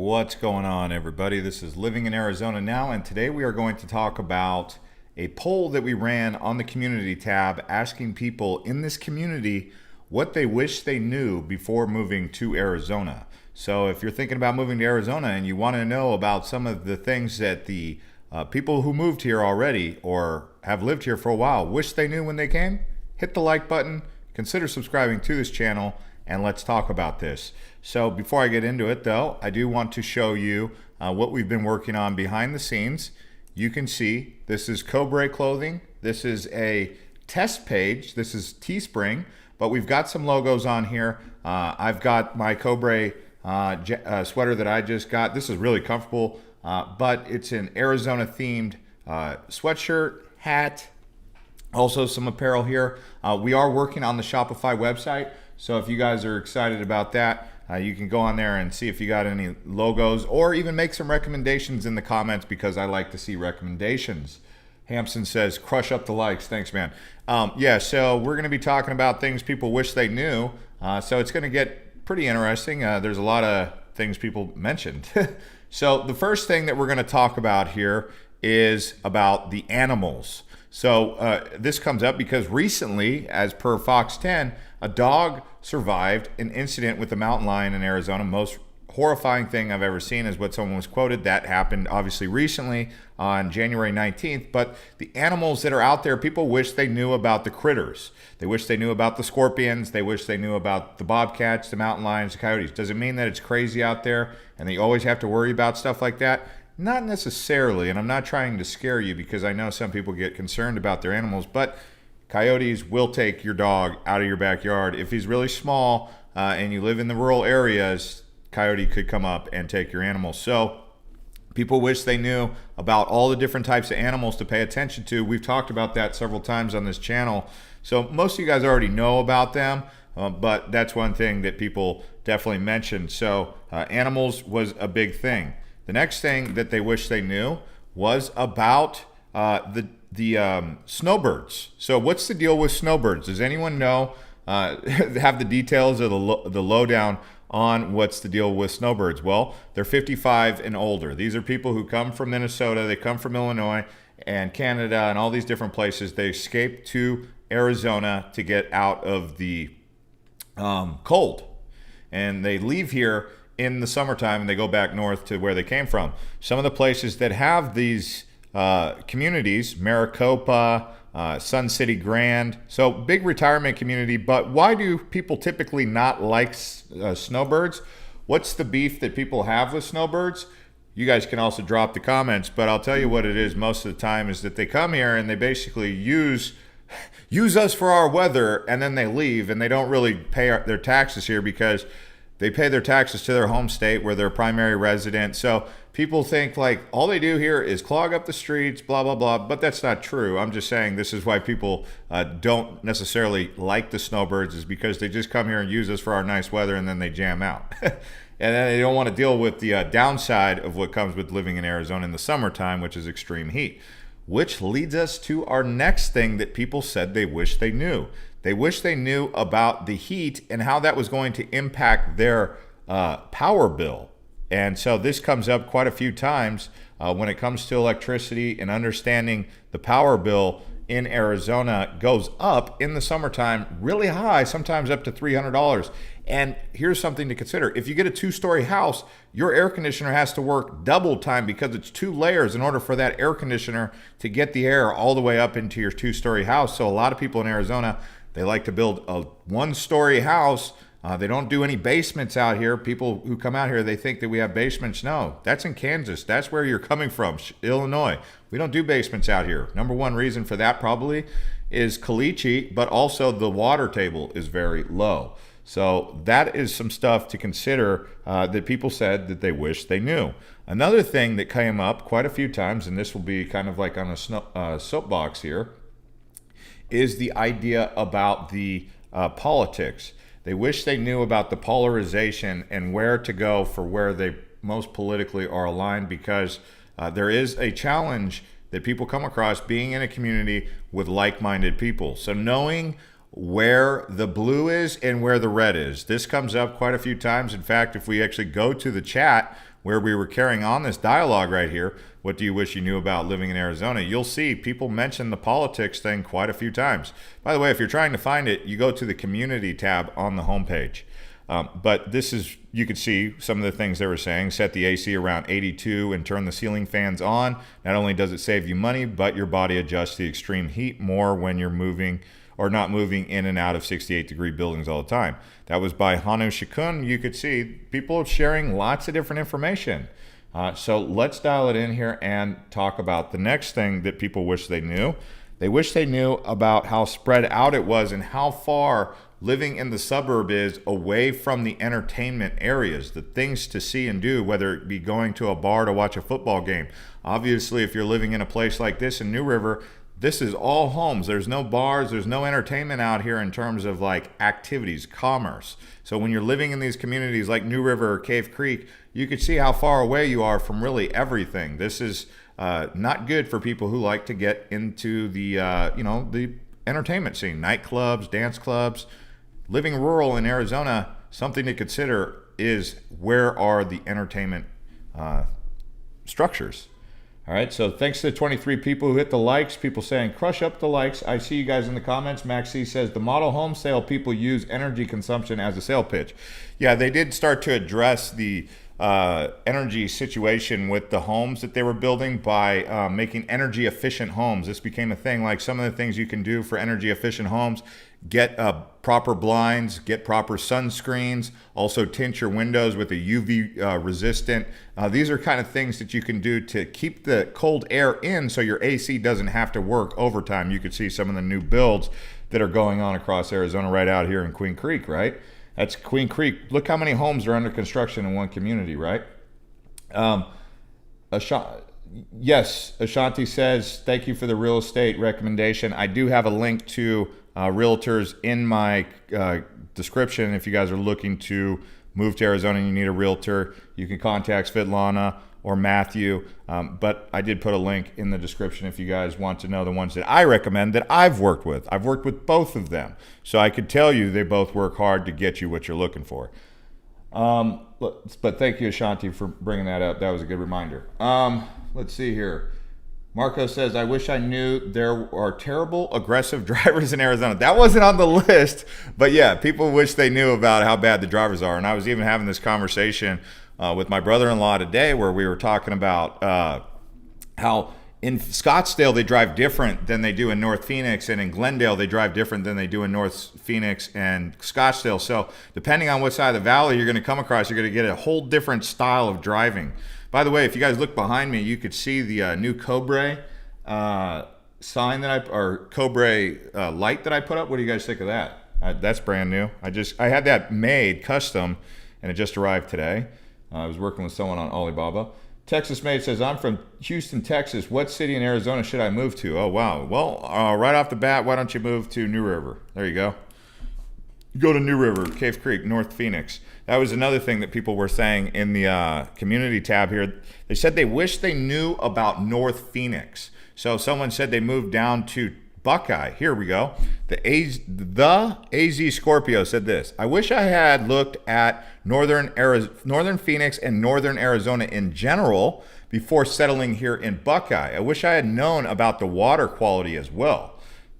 What's going on, everybody? This is Living in Arizona Now, and today we are going to talk about a poll that we ran on the community tab asking people in this community what they wish they knew before moving to Arizona. So if you're thinking about moving to Arizona and you want to know about some of the things that the people who moved here already or have lived here for a while wish they knew when they came, hit the like button, consider subscribing to this channel, and let's talk about this. So before I get into it though, I do want to show you what we've been working on behind the scenes. You can see this is Cobra clothing. This is a test page. This is Teespring, but we've got some logos on here. I've got my Cobra sweater that I just got. This is really comfortable, but it's an Arizona themed sweatshirt, hat, also some apparel here. We are working on the Shopify website. So if you guys are excited about that, you can go on there and see if you got any logos or even make some recommendations in the comments because I like to see recommendations. Hampson says, crush up the likes. Thanks, man. Yeah, so we're going to be talking about things people wish they knew. So it's going to get pretty interesting. There's a lot of things people mentioned. So the first thing that we're going to talk about here is about the animals. So this comes up because recently, as per Fox 10, a dog survived an incident with a mountain lion in Arizona. Most horrifying thing I've ever seen is what someone was quoted. That happened obviously recently on January 19th. But the animals that are out there, people wish they knew about the critters. They wish they knew about the scorpions. They wish they knew about the bobcats, the mountain lions, the coyotes. Does it mean that it's crazy out there and they always have to worry about stuff like that? Not necessarily, and I'm not trying to scare you because I know some people get concerned about their animals, but coyotes will take your dog out of your backyard. If he's really small and you live in the rural areas, coyote could come up and take your animals. So people wish they knew about all the different types of animals to pay attention to. We've talked about that several times on this channel. So most of you guys already know about them, but that's one thing that people definitely mentioned. So animals was a big thing. The next thing that they wish they knew was about the snowbirds. So what's the deal with snowbirds? Does anyone know, have the details of the lowdown on what's the deal with snowbirds? Well, they're 55 and older. These are people who come from Minnesota, they come from Illinois and Canada and all these different places. They escape to Arizona to get out of the cold. And they leave here in the summertime and they go back north to where they came from. Some of the places that have these communities, Maricopa, Sun City Grand, so big retirement community. But why do people typically not like snowbirds? What's the beef that people have with snowbirds? You guys can also drop the comments, but I'll tell you what it is most of the time is that they come here and they basically use us for our weather and then they leave and they don't really pay their taxes here because they pay their taxes to their home state where they're primary resident. So people think like all they do here is clog up the streets, blah, blah, blah. But that's not true. I'm just saying this is why people don't necessarily like the snowbirds is because they just come here and use us for our nice weather and then they jam out. And then they don't want to deal with the downside of what comes with living in Arizona in the summertime, which is extreme heat. Which leads us to our next thing that people said they wish they knew. They wish they knew about the heat and how that was going to impact their power bill. And so this comes up quite a few times when it comes to electricity and understanding the power bill in Arizona goes up in the summertime really high, sometimes up to $300. And here's something to consider. If you get a 2-story house, your air conditioner has to work double time because it's 2 layers in order for that air conditioner to get the air all the way up into your 2-story house. So a lot of people in Arizona, they like to build a 1-story house. They don't do any basements out here. People who come out here, they think that we have basements. No, that's in Kansas. That's where you're coming from, Illinois. We don't do basements out here. Number one reason for that probably is caliche, but also the water table is very low. So that is some stuff to consider that people said that they wish they knew. Another thing that came up quite a few times, and this will be kind of like on a soapbox here, is the idea about the politics. They wish they knew about the polarization and where to go for where they most politically are aligned because there is a challenge that people come across being in a community with like-minded people. So knowing where the blue is and where the red is. This comes up quite a few times. In fact, if we actually go to the chat, where we were carrying on this dialogue right here, what do you wish you knew about living in Arizona? You'll see people mention the politics thing quite a few times. By the way, if you're trying to find it, you go to the community tab on the homepage. But this is, you could see some of the things they were saying. Set the AC around 82 and turn the ceiling fans on. Not only does it save you money, but your body adjusts the extreme heat more when you're moving or not moving in and out of 68-degree buildings all the time. That was by Hanu Shikun. You could see people sharing lots of different information. So let's dial it in here and talk about the next thing that people wish they knew. They wish they knew about how spread out it was and how far living in the suburb is away from the entertainment areas, the things to see and do, whether it be going to a bar to watch a football game. Obviously, if you're living in a place like this in New River, this is all homes. There's no bars, there's no entertainment out here in terms of like activities, commerce. So when you're living in these communities like New River or Cave Creek, you can see how far away you are from really everything. This is not good for people who like to get into the the entertainment scene, nightclubs, dance clubs. Living rural in Arizona, something to consider is where are the entertainment structures. All right, so thanks to the 23 people who hit the likes, people saying crush up the likes. I see you guys in the comments. Maxie says the model home sale people use energy consumption as a sale pitch. Yeah, they did start to address the energy situation with the homes that they were building by making energy efficient homes. This became a thing. Like some of the things you can do for energy efficient homes: get proper blinds, get proper sunscreens, also tint your windows with a UV resistant. These are kind of things that you can do to keep the cold air in so your AC doesn't have to work overtime. You could see some of the new builds that are going on across Arizona right out here in Queen Creek, right? That's Queen Creek. Look how many homes are under construction in one community, right? Yes, Ashanti says, thank you for the real estate recommendation. I do have a link to realtors in my description. If you guys are looking to move to Arizona and you need a realtor, you can contact Svetlana or Matthew. But I did put a link in the description if you guys want to know the ones that I recommend that I've worked with. I've worked with both of them. So I could tell you they both work hard to get you what you're looking for. But thank you, Ashanti, for bringing that up. That was a good reminder. Let's see here. Marco says, I wish I knew there are terrible, aggressive drivers in Arizona. That wasn't on the list, but yeah, people wish they knew about how bad the drivers are. And I was even having this conversation with my brother-in-law today where we were talking about how in Scottsdale they drive different than they do in North Phoenix, and in Glendale they drive different than they do in North Phoenix and Scottsdale. So depending on what side of the valley you're going to come across, you're going to get a whole different style of driving. By the way, if you guys look behind me, you could see the new Cobra sign that Cobra light that I put up. What do you guys think of that? That's brand new. I had that made custom, and it just arrived today. I was working with someone on Alibaba. Texas Made says, I'm from Houston, Texas. What city in Arizona should I move to? Oh, wow. Well, right off the bat, why don't you move to New River? There you go. Go to New River, Cave Creek, North Phoenix. That was another thing that people were saying in the community tab here. They said they wish they knew about North Phoenix. So someone said they moved down to Buckeye. Here we go. The AZ Scorpio said this: I wish I had looked at Northern Phoenix and Northern Arizona in general before settling here in Buckeye. I wish I had known about the water quality as well.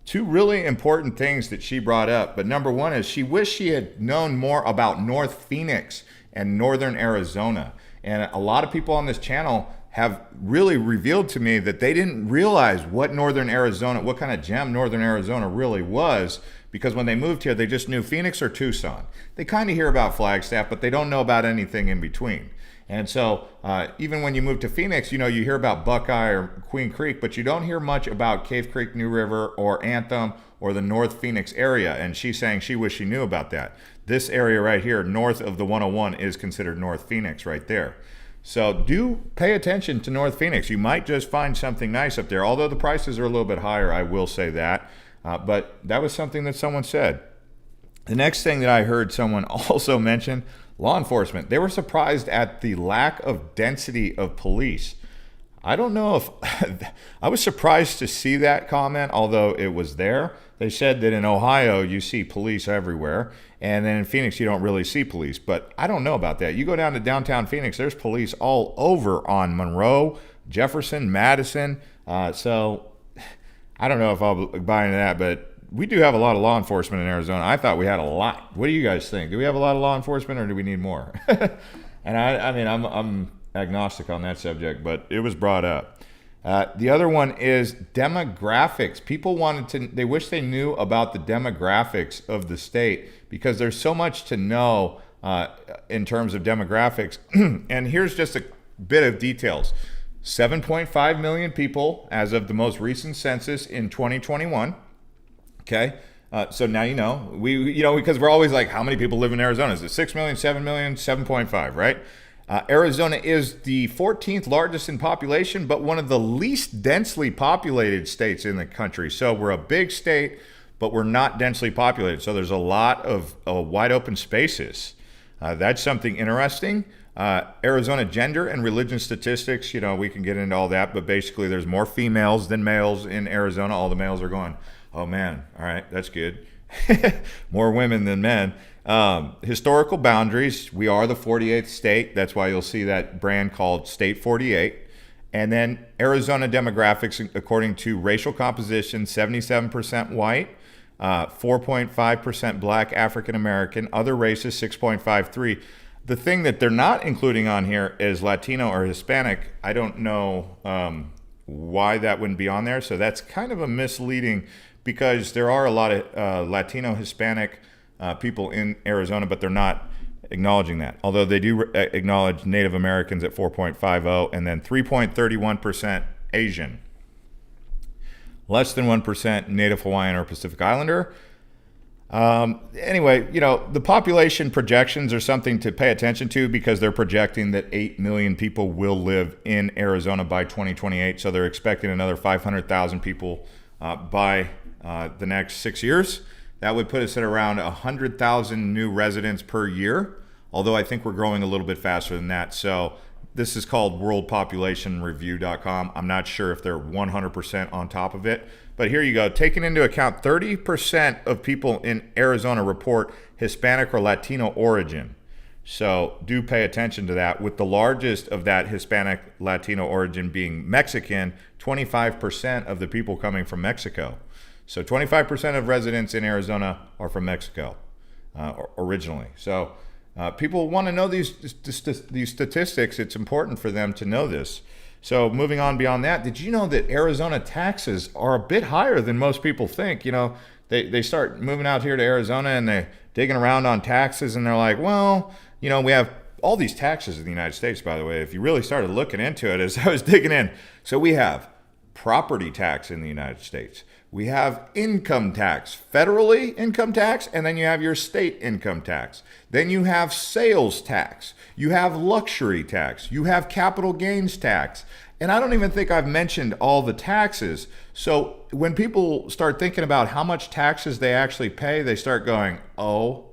Two really important things that she brought up. But number one is she wished she had known more about North Phoenix and Northern Arizona. And a lot of people on this channel have really revealed to me that they didn't realize what Northern Arizona, what kind of gem Northern Arizona really was, because when they moved here, they just knew Phoenix or Tucson. They kind of hear about Flagstaff, but they don't know about anything in between. And so even when you move to Phoenix, you hear about Buckeye or Queen Creek, but you don't hear much about Cave Creek, New River, or Anthem, or the North Phoenix area. And she's saying she wished she knew about that. This area right here, north of the 101, is considered North Phoenix right there. So do pay attention to North Phoenix. You might just find something nice up there. Although the prices are a little bit higher, I will say that. But that was something that someone said. The next thing that I heard someone also mention, law enforcement. They were surprised at the lack of density of police. I don't know if I was surprised to see that comment, although it was there. They said that in Ohio you see police everywhere, and then in Phoenix you don't really see police. But I don't know about that. You go down to downtown Phoenix, there's police all over on Monroe, Jefferson, Madison. So I don't know if I'll buy into that, but we do have a lot of law enforcement in Arizona. I thought we had a lot. What do you guys think? Do we have a lot of law enforcement, or do we need more? And I mean, I'm agnostic on that subject, but it was brought up. The other one is demographics. People they wish they knew about the demographics of the state, because there's so much to know in terms of demographics. And here's just a bit of details. 7.5 million people as of the most recent census in 2021. Okay. So now because we're always like, how many people live in Arizona? Is it 6 million, 7 million, 7.5, right? Arizona is the 14th largest in population, but one of the least densely populated states in the country. So we're a big state, but we're not densely populated. So there's a lot of wide open spaces. That's something interesting. Arizona gender and religion statistics, we can get into all that, but basically there's more females than males in Arizona. All the males are going, oh man, all right, that's good. More women than men. Historical boundaries, we are the 48th state. That's why you'll see that brand called State 48. And then Arizona demographics, according to racial composition, 77% white, 4.5% black, African American, other races 6.53. The thing that they're not including on here is Latino or Hispanic. I don't know why that wouldn't be on there. So that's kind of a misleading, because there are a lot of Latino, Hispanic people in Arizona, but they're not acknowledging that. Although they do acknowledge Native Americans at 4.50 and then 3.31% Asian. Less than 1% Native Hawaiian or Pacific Islander. Anyway, the population projections are something to pay attention to, because they're projecting that 8 million people will live in Arizona by 2028. So they're expecting another 500,000 people by the next 6 years. That would put us at around 100,000 new residents per year, although I think we're growing a little bit faster than that. So this is called worldpopulationreview.com. I'm not sure if they're 100% on top of it, but here you go. Taking into account 30% of people in Arizona report Hispanic or Latino origin. So do pay attention to that, with the largest of that Hispanic Latino origin being Mexican, 25% of the people coming from Mexico. So 25% of residents in Arizona are from Mexico originally. So people want to know these statistics. It's important for them to know this. So moving on beyond that, did you know that Arizona taxes are a bit higher than most people think? They start moving out here to Arizona and they're digging around on taxes, and they're like, well, we have all these taxes in the United States, by the way. If you really started looking into it as I was digging in. So we have property tax in the United States. We have income tax, federally income tax, and then you have your state income tax. Then you have sales tax. You have luxury tax. You have capital gains tax. And I don't even think I've mentioned all the taxes. So when people start thinking about how much taxes they actually pay, they start going, oh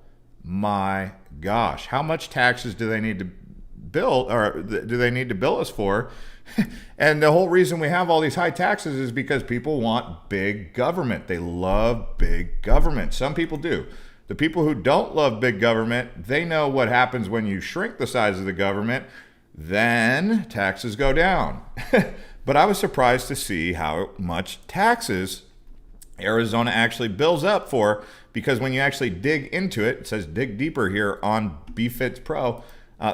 my gosh, how much taxes do they need to bill, or do they need to bill us for? And the whole reason we have all these high taxes is because people want big government. They love big government. Some people do. The people who don't love big government, they know what happens when you shrink the size of the government. Then taxes go down. But I was surprised to see how much taxes Arizona actually bills up for, because when you actually dig into it, it says dig deeper here on BFits Pro.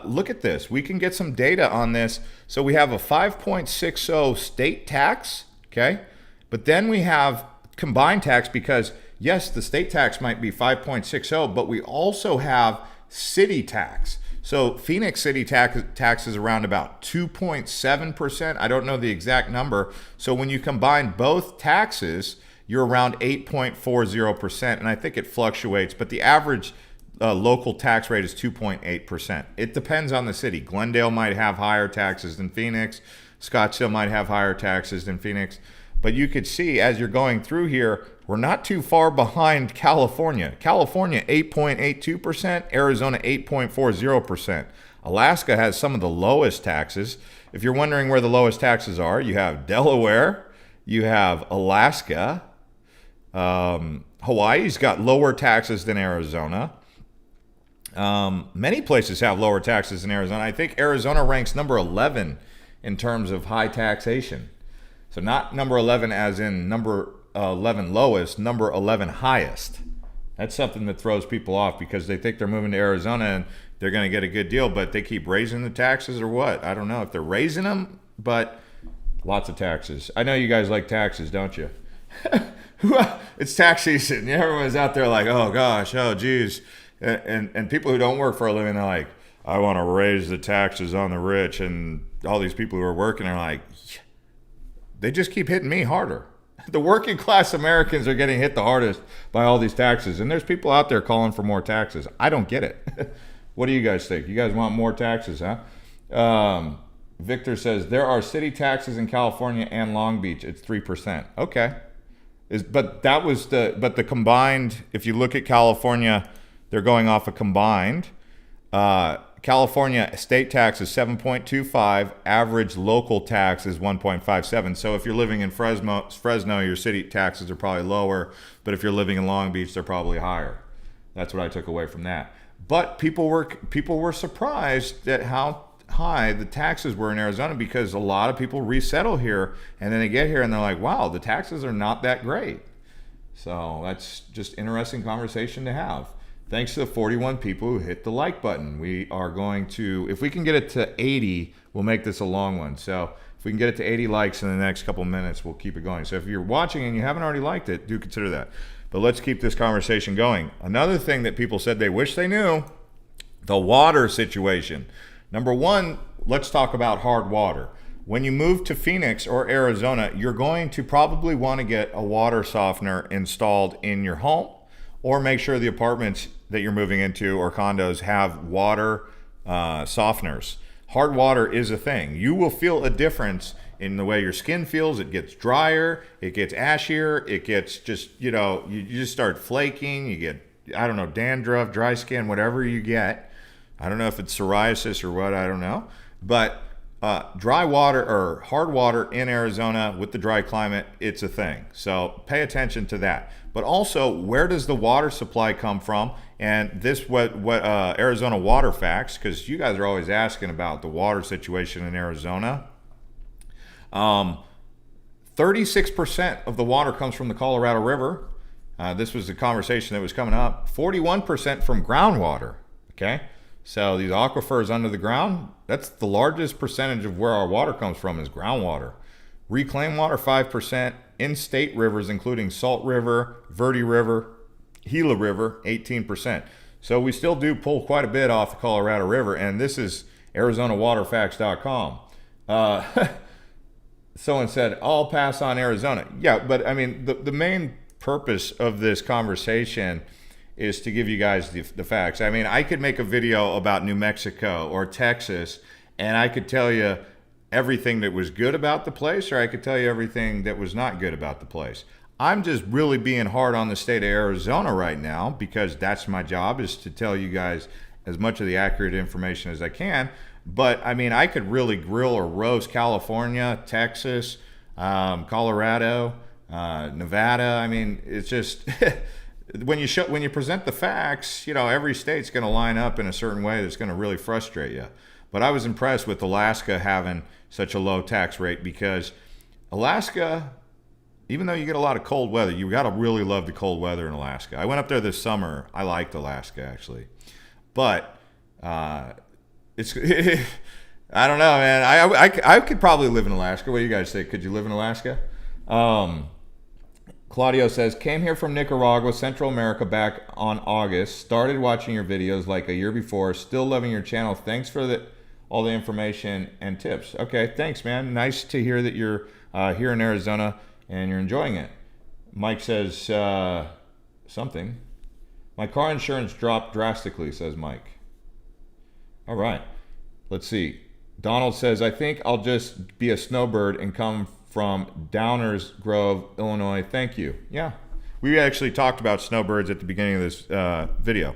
Look at this. We can get some data on this. So we have a 5.60 state tax, okay? But then we have combined tax, because yes, the state tax might be 5.60, but we also have city tax. So Phoenix city tax is around about 2.7%. I don't know the exact number. So when you combine both taxes, you're around 8.40%. And I think it fluctuates, but the average local tax rate is 2.8%. It depends on the city. Glendale might have higher taxes than Phoenix. Scottsdale might have higher taxes than Phoenix. But you could see as you're going through here, we're not too far behind California. California, 8.82%. Arizona, 8.40%. Alaska has some of the lowest taxes. If you're wondering where the lowest taxes are, you have Delaware, you have Alaska, Hawaii's got lower taxes than Arizona. Many places have lower taxes than Arizona. I think Arizona ranks number 11 in terms of high taxation. So not number 11 as in number 11 lowest, number 11 highest. That's something that throws people off because they think they're moving to Arizona and they're going to get a good deal, but they keep raising the taxes or what? I don't know if they're raising them, but lots of taxes. I know you guys like taxes, don't you? It's tax season. Everyone's out there like, oh gosh, oh geez. And people who don't work for a living, they're like, I want to raise the taxes on the rich. And all these people who are working are like, they just keep hitting me harder. The working class Americans are getting hit the hardest by all these taxes. And there's people out there calling for more taxes. I don't get it. What do you guys think? You guys want more taxes, huh? Victor says, there are city taxes in California and Long Beach. It's 3%. Okay. But the combined, if you look at California, they're going off a combined. California state tax is 7.25. Average local tax is 1.57. So if you're living in Fresno, your city taxes are probably lower. But if you're living in Long Beach, they're probably higher. That's what I took away from that. But people were surprised at how high the taxes were in Arizona because a lot of people resettle here and then they get here and they're like, wow, the taxes are not that great. So that's just interesting conversation to have. Thanks to the 41 people who hit the like button. We are going to, if we can get it to 80, we'll make this a long one. So if we can get it to 80 likes in the next couple minutes, we'll keep it going. So if you're watching and you haven't already liked it, do consider that. But let's keep this conversation going. Another thing that people said they wish they knew, the water situation. Number one, let's talk about hard water. When you move to Phoenix or Arizona, you're going to probably want to get a water softener installed in your home, or make sure the apartments that you're moving into or condos have water softeners. Hard water is a thing. You will feel a difference in the way your skin feels. It gets drier, it gets ashier, it gets just, you just start flaking, you get, I don't know, dandruff, dry skin, whatever you get. I don't know if it's psoriasis or what, I don't know. But dry water or hard water in Arizona with the dry climate, it's a thing. So pay attention to that. But also, where does the water supply come from? And this what Arizona water facts, because you guys are always asking about the water situation in Arizona. 36% of the water comes from the Colorado River. This was the conversation that was coming up. 41% from groundwater. Okay, so these aquifers under the ground, that's the largest percentage of where our water comes from is groundwater. Reclaimed water, 5%. In-state rivers, including Salt River, Verde River, Gila River, 18%. So we still do pull quite a bit off the Colorado River, and this is ArizonaWaterFacts.com. Someone said, I'll pass on Arizona. Yeah, but I mean, the main purpose of this conversation is to give you guys the facts. I mean, I could make a video about New Mexico or Texas, and I could tell you everything that was good about the place, or I could tell you everything that was not good about the place. I'm just really being hard on the state of Arizona right now because that's my job, is to tell you guys as much of the accurate information as I can. But I mean, I could really grill or roast California, Texas, Colorado, Nevada. I mean, it's just when you present the facts, every state's going to line up in a certain way that's going to really frustrate you. But I was impressed with Alaska having such a low tax rate because Alaska, even though you get a lot of cold weather, you got to really love the cold weather in Alaska. I went up there this summer. I liked Alaska, actually. But it's I don't know, man. I could probably live in Alaska. What do you guys think? Could you live in Alaska? Claudio says, came here from Nicaragua, Central America back on August. Started watching your videos like a year before. Still loving your channel. Thanks for all the information and tips. Okay, thanks, man. Nice to hear that you're here in Arizona and you're enjoying it. Mike says something. My car insurance dropped drastically, says Mike. All right. Let's see. Donald says, I think I'll just be a snowbird and come from Downers Grove, Illinois. Thank you. Yeah. We actually talked about snowbirds at the beginning of this video.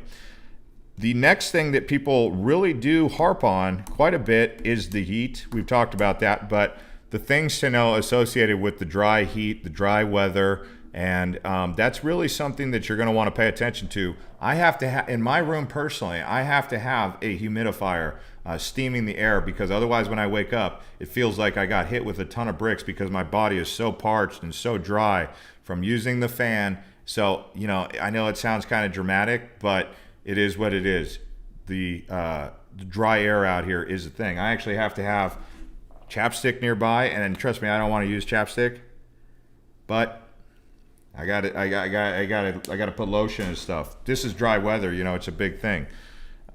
The next thing that people really do harp on quite a bit is the heat. We've talked about that, but the things to know associated with the dry heat, the dry weather, and that's really something that you're going to want to pay attention to. I have to have, in my room personally, I have to have a humidifier steaming the air, because otherwise when I wake up, it feels like I got hit with a ton of bricks because my body is so parched and so dry from using the fan. So, you know, I know it sounds kind of dramatic, but it is what it is. The dry air out here is a thing. I actually have to have chapstick nearby, and trust me, I don't want to use chapstick, but I got to put lotion and stuff. This is dry weather, you know, it's a big thing.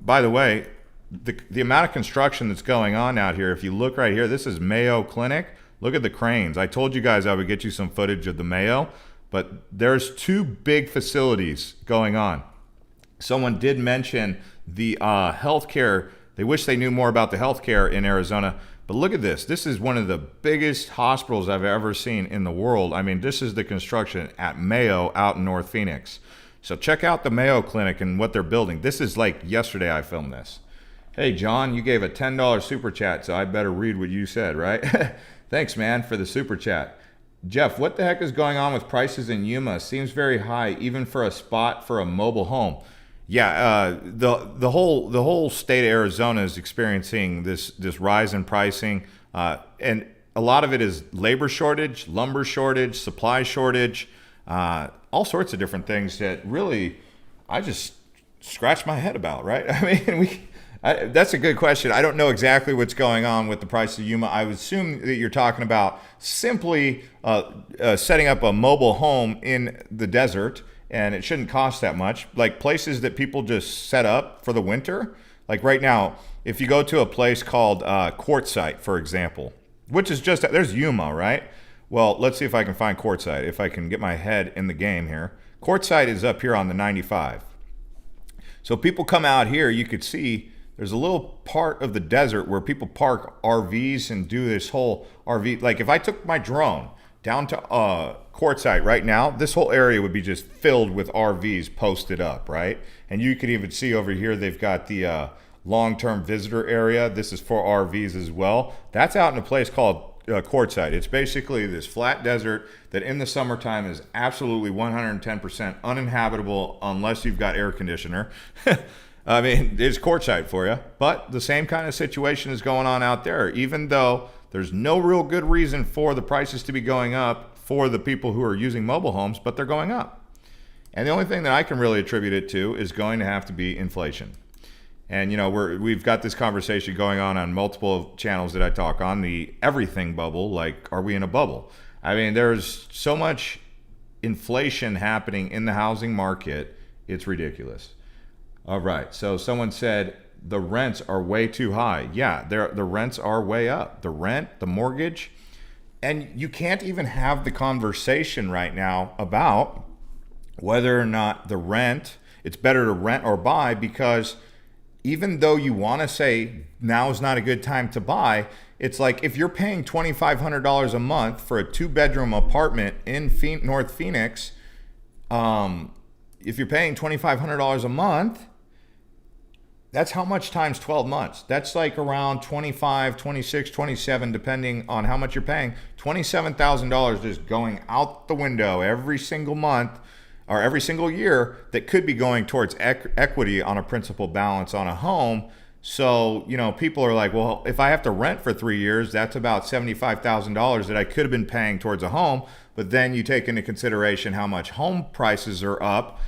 By the way, the amount of construction that's going on out here, if you look right here, this is Mayo Clinic. Look at the cranes. I told you guys I would get you some footage of the Mayo, but there's 2 big facilities going on. Someone did mention the healthcare. They wish they knew more about the healthcare in Arizona. But look at this. This is one of the biggest hospitals I've ever seen in the world. I mean, this is the construction at Mayo out in North Phoenix. So check out the Mayo Clinic and what they're building. This is like yesterday I filmed this. Hey, John, you gave a $10 super chat, so I better read what you said, right? Thanks, man, for the super chat. Jeff, what the heck is going on with prices in Yuma? Seems very high, even for a spot for a mobile home. Yeah, the whole state of Arizona is experiencing this rise in pricing, and a lot of it is labor shortage, lumber shortage, supply shortage, all sorts of different things that really I just scratch my head about. Right? I mean, that's a good question. I don't know exactly what's going on with the price of Yuma. I would assume that you're talking about simply setting up a mobile home in the desert. And it shouldn't cost that much. Like places that people just set up for the winter. Like right now, if you go to a place called Quartzsite, for example, which is just, there's Yuma, right? Well, let's see if I can find Quartzsite, if I can get my head in the game here. Quartzsite is up here on the 95. So people come out here, you could see there's a little part of the desert where people park RVs and do this whole RV. Like if I took my drone down to Quartzsite right now, this whole area would be just filled with RVs posted up, right? And you could even see over here, they've got the long-term visitor area. This is for RVs as well. That's out in a place called Quartzsite. It's basically this flat desert that in the summertime is absolutely 110% uninhabitable unless you've got air conditioner. I mean, it's Quartzsite for you. But the same kind of situation is going on out there, even though there's no real good reason for the prices to be going up for the people who are using mobile homes, but they're going up. And the only thing that I can really attribute it to is going to have to be inflation. And you know, we've got this conversation going on multiple channels that I talk on, the everything bubble. Like, are we in a bubble? I mean, there's so much inflation happening in the housing market, it's ridiculous. All right, so someone said the rents are way too high. Yeah, the rents are way up. The rent, the mortgage, and you can't even have the conversation right now about whether or not the rent, it's better to rent or buy, because even though you want to say now is not a good time to buy, it's like if you're paying $2,500 a month for a 2-bedroom apartment in North Phoenix, if you're paying $2,500 a month, that's how much times 12 months. That's like around 25, 26, 27, depending on how much you're paying. $27,000 just going out the window every single month or every single year that could be going towards equity on a principal balance on a home. So, you know, people are like, well, if I have to rent for 3 years, that's about $75,000 that I could have been paying towards a home. But then you take into consideration how much home prices are up.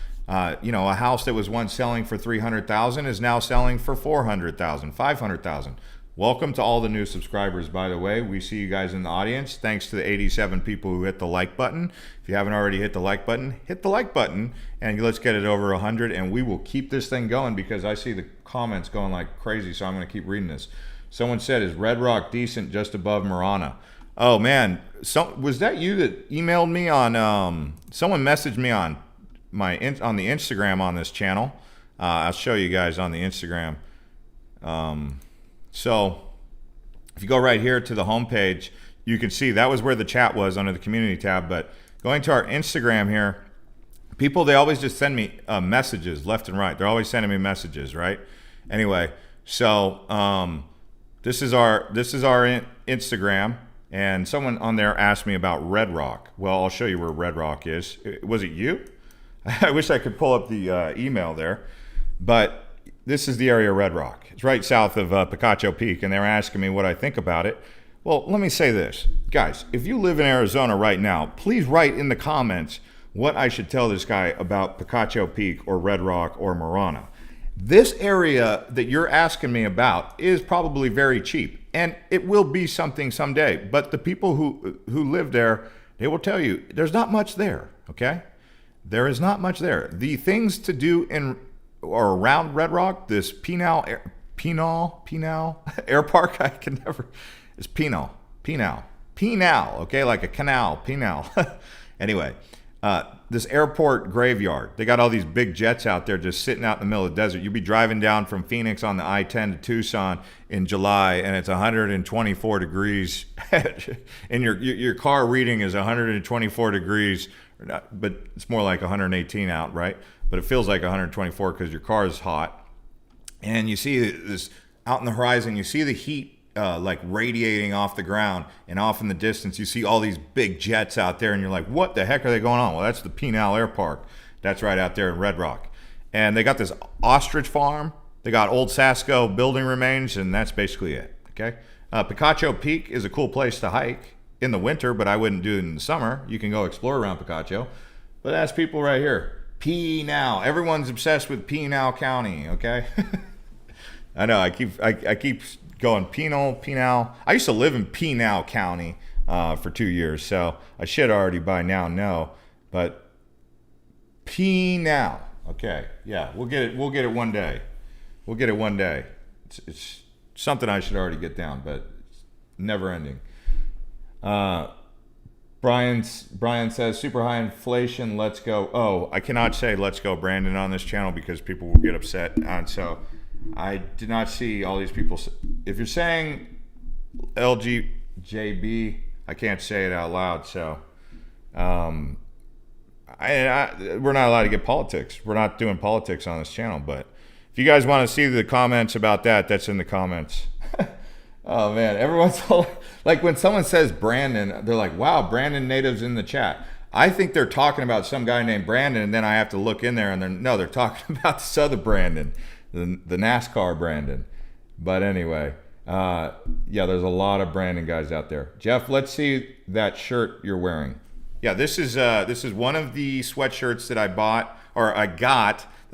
You know, a house that was once selling for $300,000 is now selling for $400,000, $500,000. Welcome to all the new subscribers, by the way. We see you guys in the audience. Thanks to the 87 people who hit the like button. If you haven't already hit the like button, hit the like button, and let's get it over 100, and we will keep this thing going because I see the comments going like crazy, so I'm going to keep reading this. Someone said, is Red Rock decent just above Marana? Oh, man. Was that you that emailed me on, someone messaged me on the Instagram on this channel. I'll show you guys on the Instagram. So if you go right here to the homepage, you can see that was where the chat was under the community tab. But going to our Instagram here, People, they always just send me messages left and right. They're always sending me messages, right? Anyway, so this is our Instagram, and someone on there asked me about Red Rock. Well, I'll show you where Red Rock is. Was it you? I wish I could pull up the email there, but this is the area of Red Rock. It's right south of Picacho Peak, and they're asking me what I think about it. Well, let me say this. Guys, if you live in Arizona right now, please write in the comments what I should tell this guy about Picacho Peak or Red Rock or Marana. This area that you're asking me about is probably very cheap, and it will be something someday. But the people who live there, they will tell you there's not much there, okay? There is not much there. The things to do in or around Red Rock, this Pinal Air Park, I can never, it's Pinal, okay, like a canal, Pinal. Anyway, this airport graveyard, they got all these big jets out there just sitting out in the middle of the desert. You'll be driving down from Phoenix on the I-10 to Tucson in July, and it's 124 degrees, and your car reading is 124 degrees, but it's more like 118 out, right? But it feels like 124 because your car is hot. And you see this out in the horizon, you see the heat like radiating off the ground, and off in the distance you see all these big jets out there, and you're like, what the heck are they going on? Well, that's the Pinal Air Park. That's right out there in Red Rock. And they got this ostrich farm. They got old Sasco building remains, and that's basically it, okay? Picacho Peak is a cool place to hike in the winter, but I wouldn't do it in the summer. You can go explore around Picacho. But that's people right here. Pinal. Everyone's obsessed with Pinal County, okay? I know, I keep going Pinal. I used to live in Pinal County for 2 years, so I should already by now know. But Pinal. Okay, yeah, we'll get it one day. We'll get it one day. It's something I should already get down, but it's never ending. Brian says, super high inflation, let's go. Oh, I cannot say let's go, Brandon, on this channel because people will get upset. And so I did not see all these people. If you're saying LGJB, I can't say it out loud. So we're not allowed to get politics. We're not doing politics on this channel. But if you guys want to see the comments about that, that's in the comments. Oh man, everyone's all, like when someone says Brandon, they're like, wow, Brandon native's in the chat. I think they're talking about some guy named Brandon, and then I have to look in there, and they're talking about this other Brandon, the NASCAR Brandon. But anyway, yeah, there's a lot of Brandon guys out there. Jeff, let's see that shirt you're wearing. Yeah, this is one of the sweatshirts that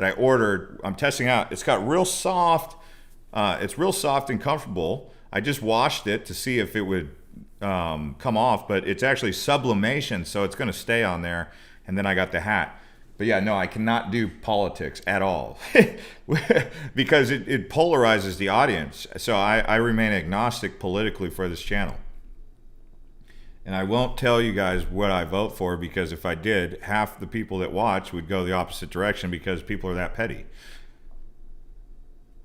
I ordered. I'm testing out. It's got real soft. It's real soft and comfortable. I just washed it to see if it would come off, but it's actually sublimation, so it's going to stay on there. And then I got the hat. But yeah, no, I cannot do politics at all because it polarizes the audience. So I remain agnostic politically for this channel. And I won't tell you guys what I vote for, because if I did, half the people that watch would go the opposite direction because people are that petty.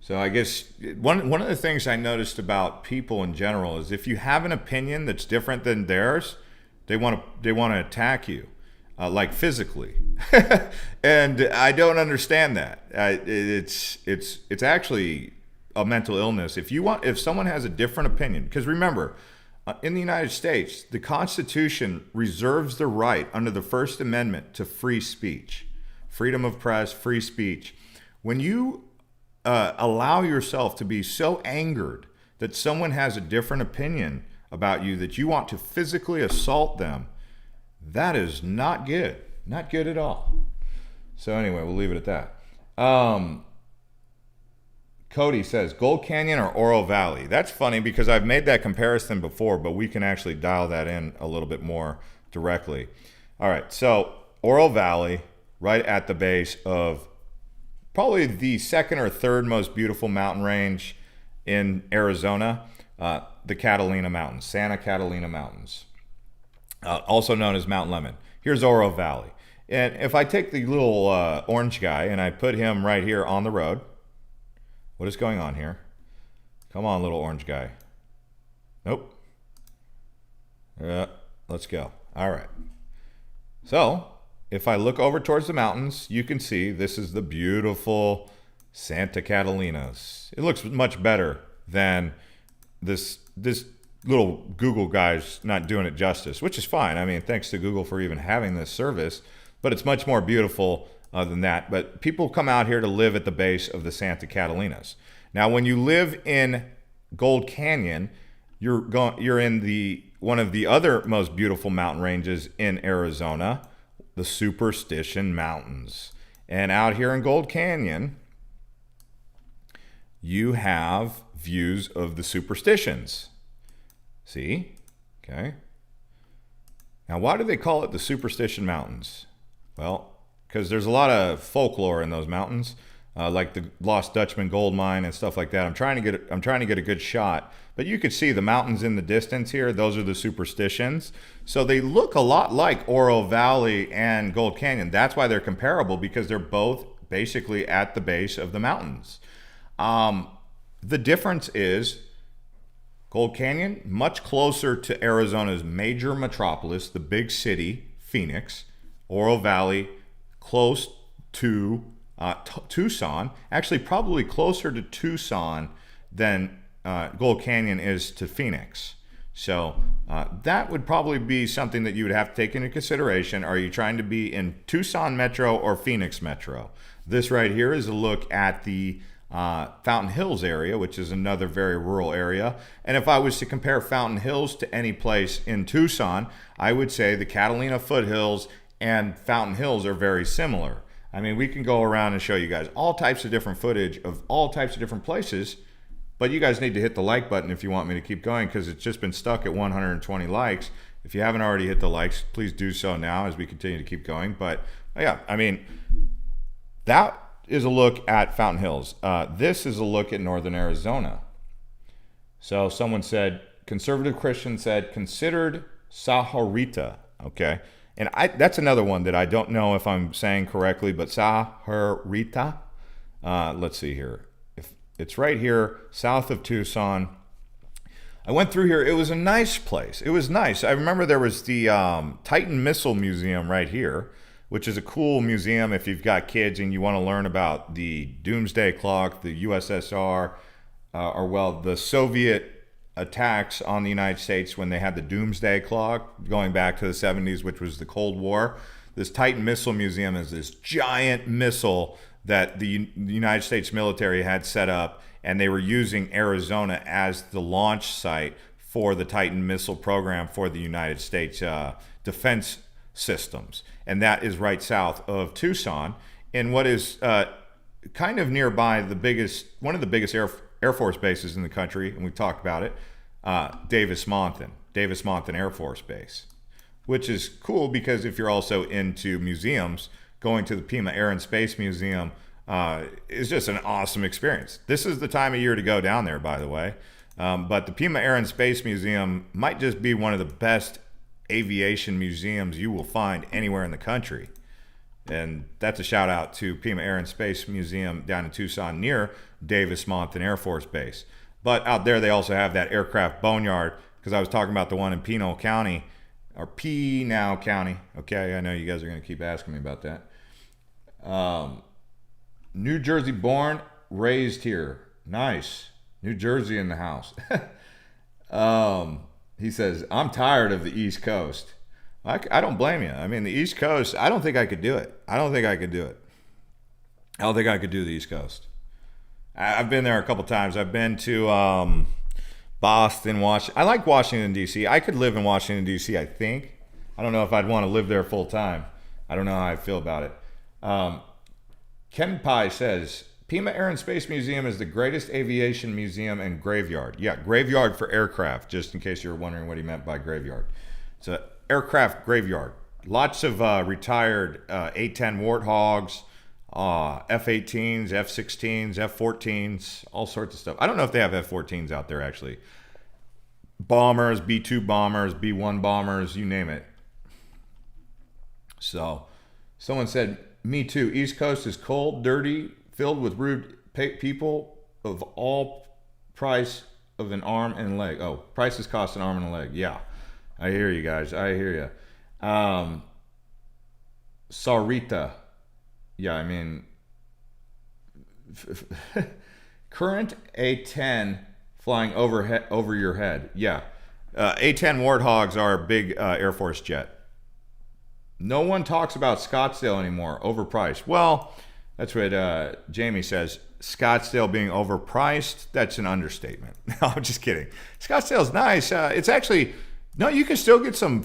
So I guess one of the things I noticed about people in general is if you have an opinion that's different than theirs, they want to attack you, like physically, and I don't understand that. It's actually a mental illness. If someone has a different opinion, because remember, in the United States, the Constitution reserves the right under the First Amendment to free speech, freedom of press, free speech. When you allow yourself to be so angered that someone has a different opinion about you that you want to physically assault them, that is not good. Not good at all. So anyway, we'll leave it at that. Cody says, Gold Canyon or Oro Valley? That's funny because I've made that comparison before, but we can actually dial that in a little bit more directly. All right, so Oro Valley, right at the base of probably the second or third most beautiful mountain range in Arizona, the Catalina Mountains, Santa Catalina Mountains, also known as Mount Lemon. Here's Oro Valley. And if I take the little orange guy and I put him right here on the road, what is going on here? Come on, little orange guy. Nope. Let's go. All right. So if I look over towards the mountains, you can see this is the beautiful Santa Catalinas. It looks much better than this little Google guy's not doing it justice, which is fine. I mean, thanks to Google for even having this service, but it's much more beautiful than that. But people come out here to live at the base of the Santa Catalinas. Now, when you live in Gold Canyon, you're in one of the other most beautiful mountain ranges in Arizona, the Superstition Mountains. And out here in Gold Canyon, you have views of the Superstitions. See? Okay. Now, why do they call it the Superstition Mountains? Well, because there's a lot of folklore in those mountains, like the Lost Dutchman gold mine and stuff like that. I'm trying to get a good shot, but you could see the mountains in the distance here. Those are the Superstitions. So they look a lot like Oro Valley and Gold Canyon. That's why they're comparable, because they're both basically at the base of the mountains. The difference is Gold Canyon, much closer to Arizona's major metropolis, the big city, Phoenix. Oro Valley, close to Tucson, actually probably closer to Tucson than Gold Canyon is to Phoenix. So that would probably be something that you would have to take into consideration. Are you trying to be in Tucson Metro or Phoenix Metro? This right here is a look at the Fountain Hills area, which is another very rural area. And if I was to compare Fountain Hills to any place in Tucson, I would say the Catalina foothills and Fountain Hills are very similar. I mean, we can go around and show you guys all types of different footage of all types of different places, but you guys need to hit the like button if you want me to keep going, because it's just been stuck at 120 likes. If you haven't already hit the likes, please do so now as we continue to keep going. But yeah, I mean, that is a look at Fountain Hills. This is a look at northern Arizona. So someone said, conservative Christian said, considered Saharita. Okay. And that's another one that I don't know if I'm saying correctly, but Saharita. Let's see here. If it's right here, south of Tucson. I went through here. It was a nice place. It was nice. I remember there was the Titan Missile Museum right here, which is a cool museum if you've got kids and you want to learn about the Doomsday Clock, the USSR, the Soviet attacks on the United States when they had the Doomsday Clock going back to the 70s, which was the Cold War. This Titan Missile Museum is this giant missile that the United States military had set up, and they were using Arizona as the launch site for the Titan missile program for the United States defense systems. And that is right south of Tucson, in what is kind of nearby one of the biggest Air Force bases in the country, and we've talked about it, Davis Monthan Air Force Base, which is cool because if you're also into museums, going to the Pima Air and Space Museum is just an awesome experience. This is the time of year to go down there, by the way. But the Pima Air and Space Museum might just be one of the best aviation museums you will find anywhere in the country. And that's a shout out to Pima Air and Space Museum down in Tucson near Davis Monthan Air Force Base. But out there they also have that aircraft boneyard, because I was talking about the one in Pinal County, or Pinal County. Okay, I know you guys are going to keep asking me about that. New Jersey born, raised here. Nice. New Jersey in the house. He says, I'm tired of the East Coast. I don't blame you. I mean, the East Coast, I don't think I could do it. I don't think I could do the East Coast. I've been there a couple times. I've been to Boston, Washington. I like Washington, D.C. I could live in Washington, D.C., I think. I don't know if I'd want to live there full time. I don't know how I feel about it. Ken Pye says, Pima Air and Space Museum is the greatest aviation museum and graveyard. Yeah, graveyard for aircraft, just in case you're wondering what he meant by graveyard. It's an aircraft graveyard. Lots of retired A-10 Warthogs, F-18s, F-16s, F-14s, all sorts of stuff. I don't know if they have F-14s out there, actually. Bombers, B-2 bombers, B-1 bombers, you name it. So, someone said, me too. East Coast is cold, dirty, filled with rude people of all price of an arm and leg. Oh, prices cost an arm and a leg. Yeah, I hear you guys. I hear you. Sarita. Yeah, I mean, current A10 flying over your head. Yeah. A10 Warthogs are a big Air Force jet. No one talks about Scottsdale anymore. Overpriced. Well, that's what Jamie says. Scottsdale being overpriced, that's an understatement. No, I'm just kidding. Scottsdale's nice. It's actually, no, you can still get some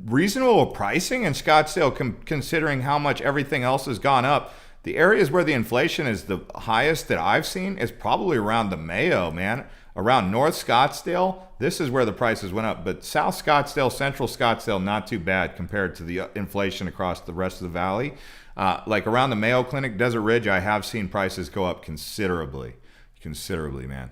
reasonable pricing in Scottsdale considering how much everything else has gone up. The areas where the inflation is the highest that I've seen is probably around the Mayo, man. Around North Scottsdale, this is where the prices went up. But South Scottsdale, Central Scottsdale, not too bad compared to the inflation across the rest of the valley. Like around the Mayo Clinic, Desert Ridge, I have seen prices go up considerably, man.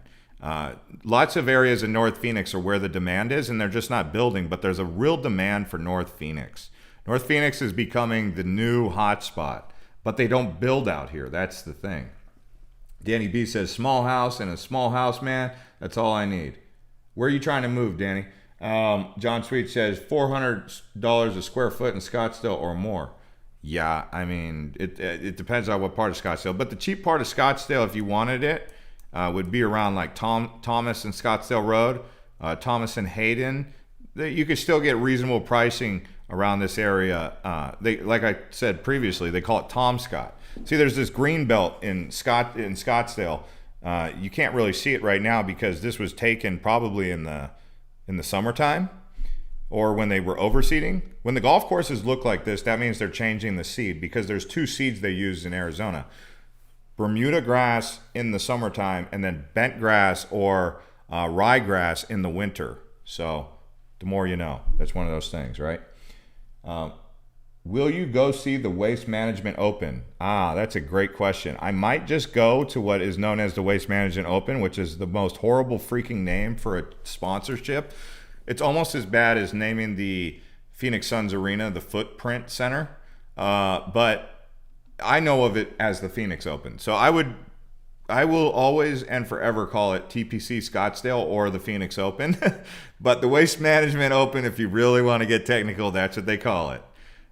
Lots of areas in North Phoenix are where the demand is, and they're just not building, but there's a real demand for North Phoenix. North Phoenix is becoming the new hotspot, but they don't build out here. That's the thing. Danny B says, small house and a small house, man. That's all I need. Where are you trying to move, Danny? John Sweet says $400 a square foot in Scottsdale or more. Yeah, I mean, it depends on what part of Scottsdale. But the cheap part of Scottsdale, if you wanted it, would be around like Thomas and Scottsdale Road, Thomas and Hayden. You could still get reasonable pricing around this area. Like I said previously, they call it Tom Scott. See, there's this green belt in Scottsdale. You can't really see it right now because this was taken probably in the summertime or when they were overseeding. When the golf courses look like this, that means they're changing the seed because there's two seeds they use in Arizona. Bermuda grass in the summertime and then bent grass or ryegrass in the winter. So the more you know. That's one of those things, right? Will you go see the Waste Management Open? That's a great question. I might just go to what is known as the Waste Management Open, which is the most horrible freaking name for a sponsorship. It's almost as bad as naming the Phoenix Suns Arena the Footprint Center. But I know of it as the Phoenix Open. So I will always and forever call it TPC Scottsdale or the Phoenix Open. But the Waste Management Open, if you really want to get technical, that's what they call it.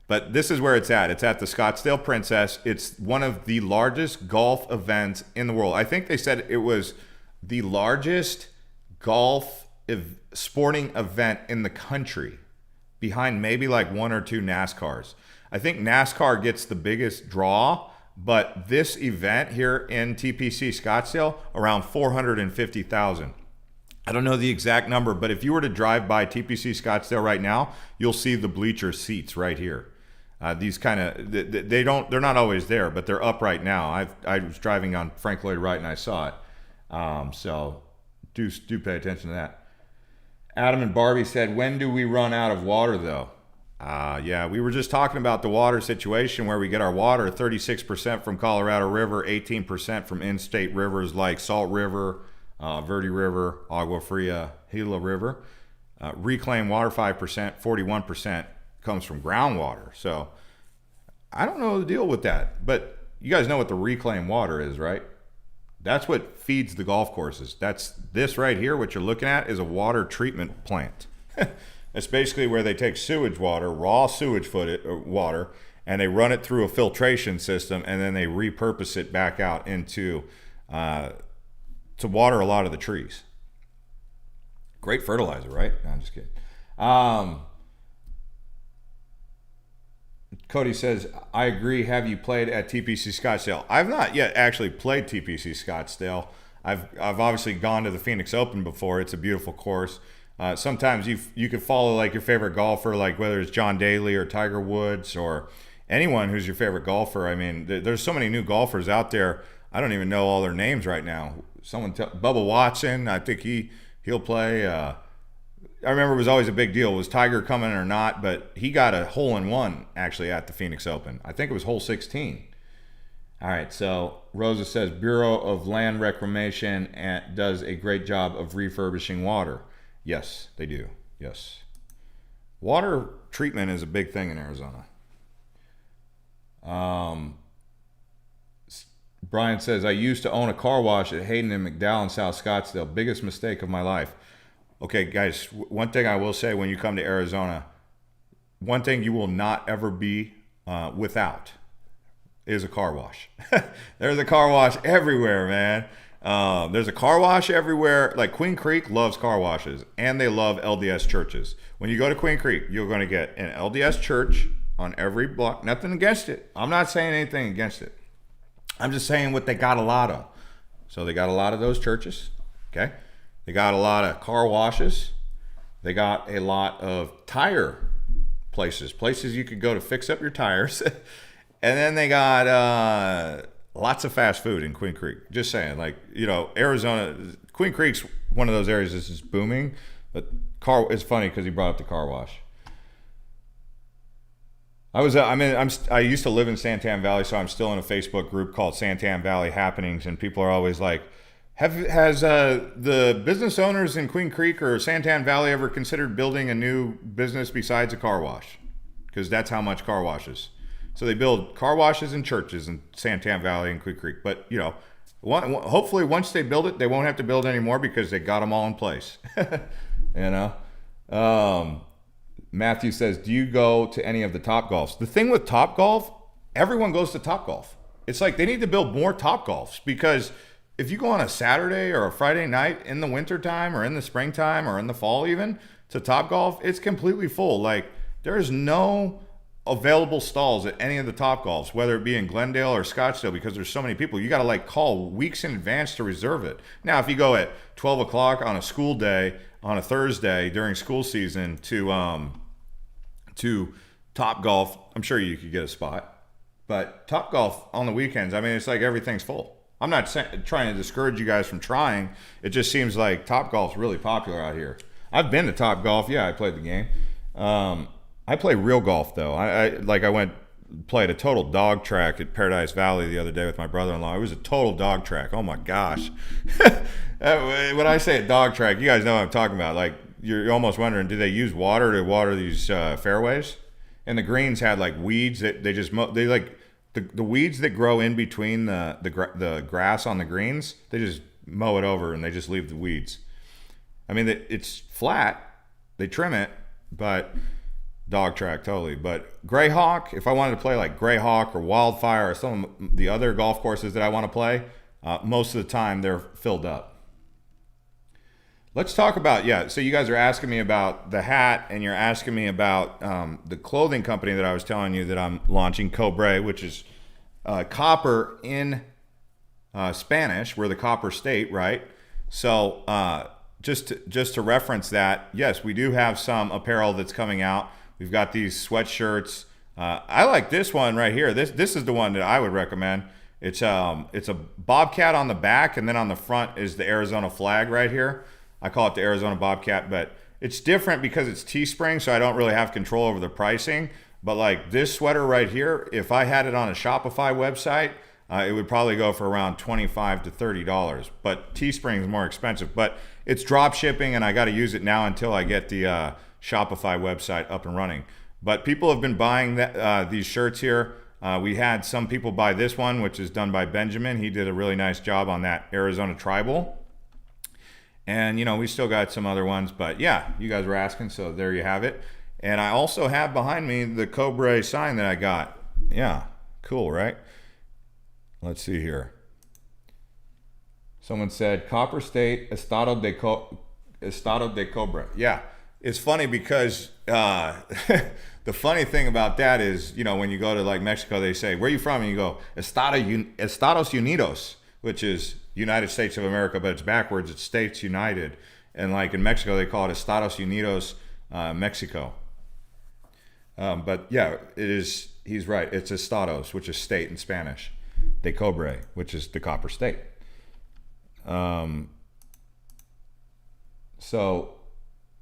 But this is where it's at. It's at the Scottsdale Princess. It's one of the largest golf events in the world. I think they said it was the largest golf sporting event in the country, behind maybe like one or two NASCARs. I think NASCAR gets the biggest draw, but this event here in TPC Scottsdale, around 450,000. I don't know the exact number, but if you were to drive by TPC Scottsdale right now, you'll see the bleacher seats right here. These kind of, they're not always there, but they're up right now. I was driving on Frank Lloyd Wright and I saw it. So do pay attention to that. Adam and Barbie said, when do we run out of water though? Yeah, we were just talking about the water situation where we get our water, 36% from Colorado River, 18% from in-state rivers like Salt River, Verde River, Agua Fria, Gila River. Reclaimed water, 5%, 41% comes from groundwater. So I don't know the deal with that, but you guys know what the reclaimed water is, right? That's what feeds the golf courses. That's this right here, what you're looking at is a water treatment plant. It's basically where they take sewage water, raw sewage water, and they run it through a filtration system, and then they repurpose it back out into to water a lot of the trees. Great fertilizer, right? No, I'm just kidding. Cody says, I agree. Have you played at TPC Scottsdale? I've not yet actually played TPC Scottsdale. I've obviously gone to the Phoenix Open before. It's a beautiful course. Sometimes you could follow like your favorite golfer, like whether it's John Daly or Tiger Woods or anyone who's your favorite golfer. I mean, there's so many new golfers out there. I don't even know all their names right now. Bubba Watson, I think he'll play. I remember it was always a big deal. Was Tiger coming or not? But he got a hole-in-one actually at the Phoenix Open. I think it was hole 16. All right, so Rosa says Bureau of Land Reclamation does a great job of refurbishing water. Yes, they do. Yes. Water treatment is a big thing in Arizona. Brian says, I used to own a car wash at Hayden and McDowell in South Scottsdale. Biggest mistake of my life. Okay, guys, one thing I will say when you come to Arizona, one thing you will not ever be without is a car wash. There's a car wash everywhere, man. There's a car wash everywhere. Like Queen Creek loves car washes, and they love LDS churches. When you go to Queen Creek, you're going to get an LDS church on every block. Nothing against it. I'm not saying anything against it. I'm just saying what they got a lot of. So they got a lot of those churches. Okay. They got a lot of car washes. They got a lot of tire places you could go to fix up your tires. And then they got lots of fast food in Queen Creek. Just saying, like, Arizona, Queen Creek's one of those areas that's just booming. But it's funny because he brought up the car wash. I used to live in Santan Valley, so I'm still in a Facebook group called Santan Valley Happenings, and people are always like, Has the business owners in Queen Creek or Santan Valley ever considered building a new business besides a car wash? Because that's how much car washes. So they build car washes and churches in Santan Valley and Queen Creek. But, hopefully once they build it, they won't have to build any more because they got them all in place. Matthew says, do you go to any of the Topgolfs? The thing with Topgolf, everyone goes to Topgolf. It's like they need to build more Topgolfs, because if you go on a Saturday or a Friday night in the wintertime or in the springtime or in the fall even to Topgolf, it's completely full. Like, there's no available stalls at any of the Topgolfs, whether it be in Glendale or Scottsdale, because there's so many people. You got to call weeks in advance to reserve it. Now, if you go at 12 o'clock on a school day, on a Thursday during school season to Topgolf, I'm sure you could get a spot. But Topgolf on the weekends, it's like everything's full. I'm not trying to discourage you guys from trying. It just seems like Topgolf's really popular out here. I've been to Topgolf. Yeah, I played the game. I play real golf, though. I played a total dog track at Paradise Valley the other day with my brother-in-law. It was a total dog track. Oh, my gosh. When I say a dog track, you guys know what I'm talking about. Like, you're almost wondering, do they use water to water these fairways? And the greens had, weeds that the weeds that grow in between the grass on the greens, they just mow it over and they just leave the weeds. It's flat. They trim it, but dog track totally. But Greyhawk, if I wanted to play like Greyhawk or Wildfire or some of the other golf courses that I want to play, most of the time they're filled up. Let's talk about, so you guys are asking me about the hat, and you're asking me about the clothing company that I was telling you that I'm launching, Cobre, which is copper in Spanish. We're the copper state, right? So just to reference that, yes, we do have some apparel that's coming out. We've got these sweatshirts. I like this one right here. This is the one that I would recommend. It's a bobcat on the back, and then on the front is the Arizona flag right here. I call it the Arizona Bobcat, but it's different because it's Teespring, so I don't really have control over the pricing. But like this sweater right here, if I had it on a Shopify website, it would probably go for around $25 to $30. But Teespring is more expensive. But it's drop shipping, and I got to use it now until I get the Shopify website up and running. But people have been buying these shirts here. We had some people buy this one, which is done by Benjamin. He did a really nice job on that Arizona Tribal. And, we still got some other ones. But, yeah, you guys were asking, so there you have it. And I also have behind me the Cobre sign that I got. Yeah, cool, right? Let's see here. Someone said, Copper State, Estado de Cobre. Yeah, it's funny because the funny thing about that is, when you go to like Mexico, they say, where are you from? And you go, Estados Unidos, which is United States of America, but it's backwards. It's States United. And like in Mexico, they call it Estados Unidos, Mexico. But yeah, it is. He's right. It's Estados, which is state in Spanish. De Cobre, which is the Copper State. So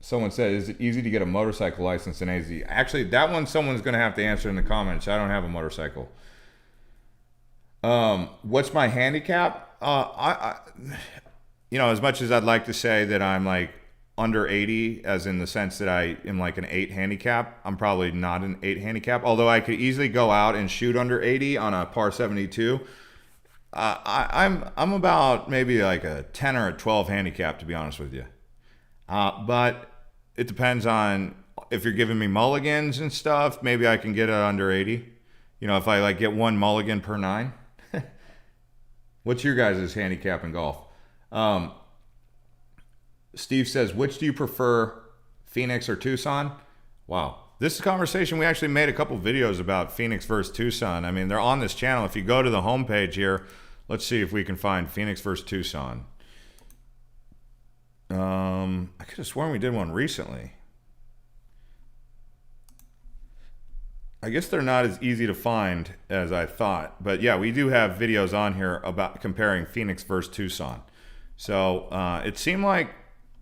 someone said, is it easy to get a motorcycle license in AZ? Actually, that one someone's going to have to answer in the comments. I don't have a motorcycle. What's my handicap? As much as I'd like to say that I'm like under 80, as in the sense that I am like an 8 handicap, I'm probably not an 8 handicap, although I could easily go out and shoot under 80 on a par 72. I'm about maybe like a 10 or a 12 handicap, to be honest with you. But it depends on if you're giving me mulligans and stuff, maybe I can get it under 80. You know, if I like get one mulligan per 9. What's your guys' handicap in golf? Steve says, which do you prefer, Phoenix or Tucson? Wow. This is a conversation we actually made a couple videos about Phoenix versus Tucson. I mean, they're on this channel. If you go to the homepage here, let's see if we can find Phoenix versus Tucson. I could have sworn we did one recently. I guess they're not as easy to find as I thought, but yeah, we do have videos on here about comparing Phoenix versus Tucson. So it seemed like,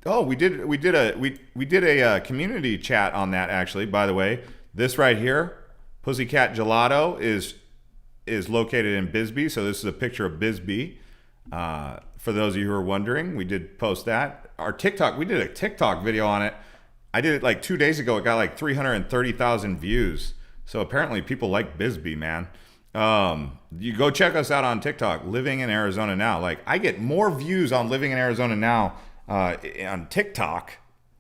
oh, we did a community chat on that actually. By the way, this right here, Pussycat Gelato, is located in Bisbee. So this is a picture of Bisbee. For those of you who are wondering, we did post that. Our TikTok, we did a TikTok video on it. I did it like 2 days ago. It got like 330,000 views. So apparently people like Bisbee, man. You go check us out on TikTok, Living in Arizona Now. Like, I get more views on Living in Arizona Now on TikTok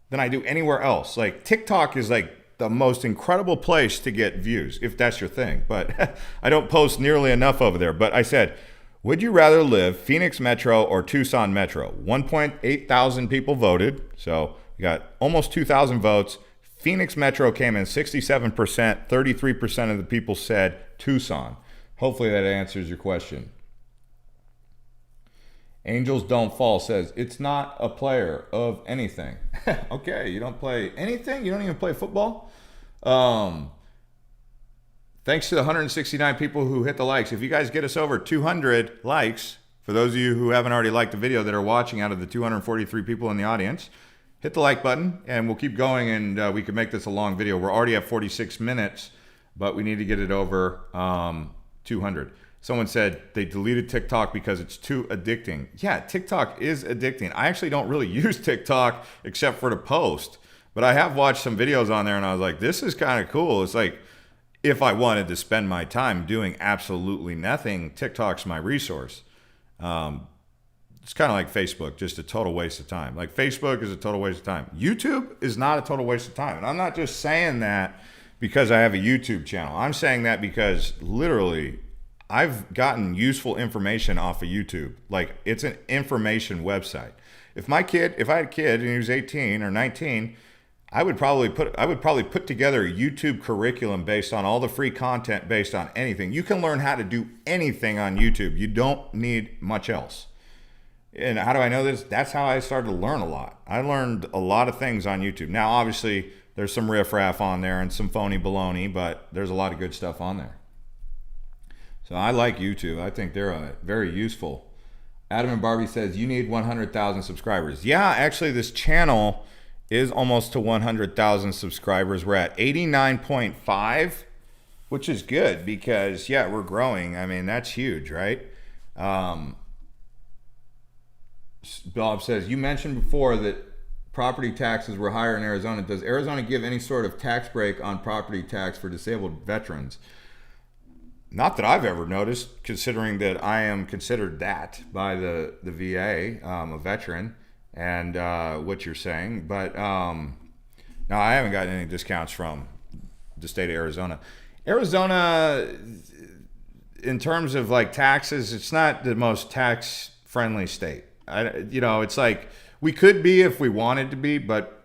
than I do anywhere else. Like, TikTok is like the most incredible place to get views, if that's your thing. But I don't post nearly enough over there. But I said, would you rather live Phoenix Metro or Tucson Metro? 1.8 thousand people voted. So we got almost 2,000 votes. Phoenix Metro came in 67%. 33% of the people said Tucson. Hopefully that answers your question. Angels Don't Fall says, it's not a player of anything. Okay, you don't play anything? You don't even play football? Thanks to the 169 people who hit the likes. If you guys get us over 200 likes, for those of you who haven't already liked the video that are watching out of the 243 people in the audience, hit the like button and we'll keep going, and we can make this a long video. We're already at 46 minutes, but we need to get it over 200. Someone said they deleted TikTok because it's too addicting. Yeah, TikTok is addicting. I actually don't really use TikTok except for to post, but I have watched some videos on there and I was like, this is kind of cool. It's like, if I wanted to spend my time doing absolutely nothing, TikTok's my resource. It's kind of like Facebook, just a total waste of time. Like, Facebook is a total waste of time. YouTube is not a total waste of time. And I'm not just saying that because I have a YouTube channel. I'm saying that because literally I've gotten useful information off of YouTube. Like, it's an information website. If I had a kid and he was 18 or 19, I would probably put together a YouTube curriculum based on all the free content, based on anything. You can learn how to do anything on YouTube. You don't need much else. And how do I know this? That's how I started to learn a lot. I learned a lot of things on YouTube. Now, obviously, there's some riffraff on there and some phony baloney, but there's a lot of good stuff on there. So I like YouTube. I think they're very useful. Adam and Barbie says, you need 100,000 subscribers. Yeah, actually, this channel is almost to 100,000 subscribers. We're at 89.5, which is good because, yeah, we're growing. I mean, that's huge, right? Bob says, you mentioned before that property taxes were higher in Arizona. Does Arizona give any sort of tax break on property tax for disabled veterans? Not that I've ever noticed, considering that I am considered that by the VA, a veteran. And what you're saying, but no, I haven't gotten any discounts from the state of Arizona. Arizona, in terms of like taxes, it's not the most tax-friendly state. It's like we could be if we wanted to be, but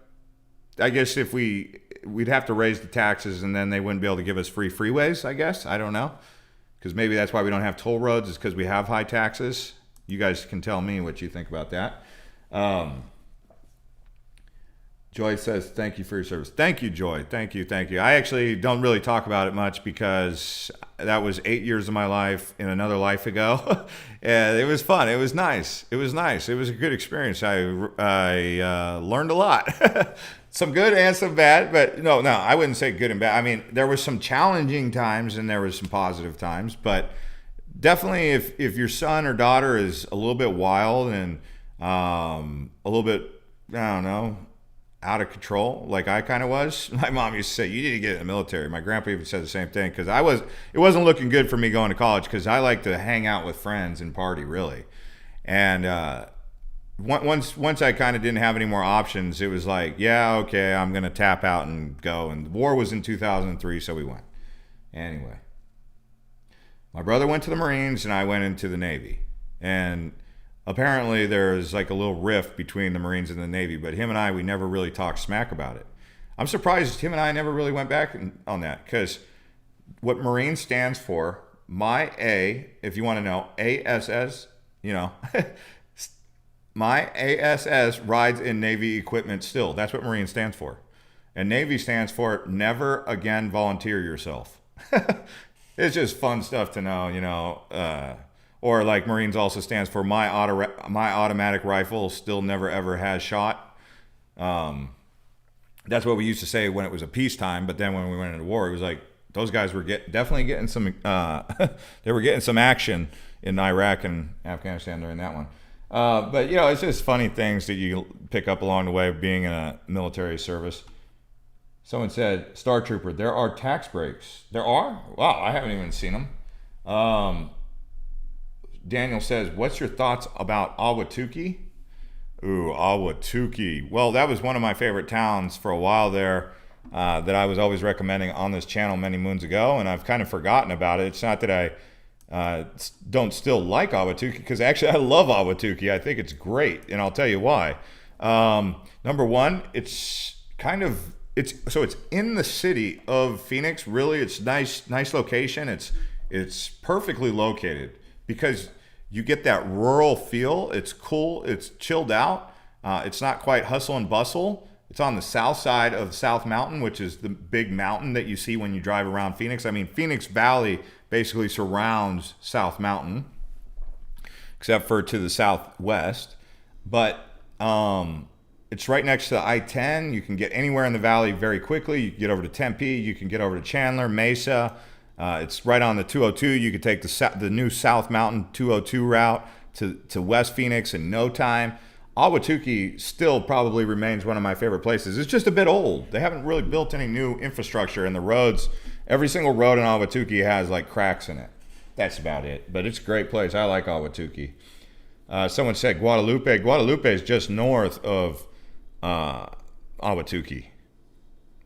I guess if we'd have to raise the taxes, and then they wouldn't be able to give us free freeways. I guess, I don't know, because maybe that's why we don't have toll roads, is because we have high taxes. You guys can tell me what you think about that. Joy says, thank you for your service. Thank you, Joy. Thank you. I actually don't really talk about it much because that was 8 years of my life in another life ago. And it was fun. It was nice. It was a good experience. I learned a lot. Some good and some bad, but no, I wouldn't say good and bad. I mean, there was some challenging times and there was some positive times, but definitely if your son or daughter is a little bit wild and a little bit, I don't know, out of control, like I kind of was. My mom used to say, you need to get in the military. My grandpa even said the same thing, because it wasn't looking good for me going to college, because I like to hang out with friends and party, really. And once I kind of didn't have any more options, it was like, yeah, okay, I'm going to tap out and go. And the war was in 2003, so we went. Anyway. My brother went to the Marines and I went into the Navy. And apparently there's like a little rift between the Marines and the Navy, but him and I, we never really talked smack about it. I'm surprised him and I never really went back on that, because what Marine stands for, my A, if you want to know, ASS, you know, my ASS rides in Navy equipment still. That's what Marine stands for. And Navy stands for never again volunteer yourself. It's just fun stuff to know, you know. Or like Marines also stands for my automatic rifle still never ever has shot. That's what we used to say when it was a peacetime. But then when we went into war, it was like those guys were definitely getting some. They were getting some action in Iraq and Afghanistan during that one. But you know, it's just funny things that you pick up along the way of being in a military service. Someone said, Star Trooper, there are tax breaks. There are? Wow, I haven't even seen them. Daniel says, what's your thoughts about Ahwatukee? Ooh, Ahwatukee. Well, that was one of my favorite towns for a while there, that I was always recommending on this channel many moons ago, and I've kind of forgotten about it. It's not that I don't still like Ahwatukee, because actually I love Ahwatukee. I think it's great, and I'll tell you why. Number one, it's in the city of Phoenix. Really, it's nice location. It's perfectly located because you get that rural feel. It's cool. It's chilled out. It's not quite hustle and bustle. It's on the south side of South Mountain, which is the big mountain that you see when you drive around Phoenix. I mean, Phoenix Valley basically surrounds South Mountain, except for to the southwest. But it's right next to I-10. You can get anywhere in the valley very quickly. You can get over to Tempe. You can get over to Chandler, Mesa. It's right on the 202. You could take the new South Mountain 202 route to West Phoenix in no time. Ahwatukee still probably remains one of my favorite places. It's just a bit old. They haven't really built any new infrastructure, and the roads, every single road in Ahwatukee has like cracks in it. That's about it. But it's a great place. I like Ahwatukee. Someone said Guadalupe. Guadalupe is just north of Ahwatukee.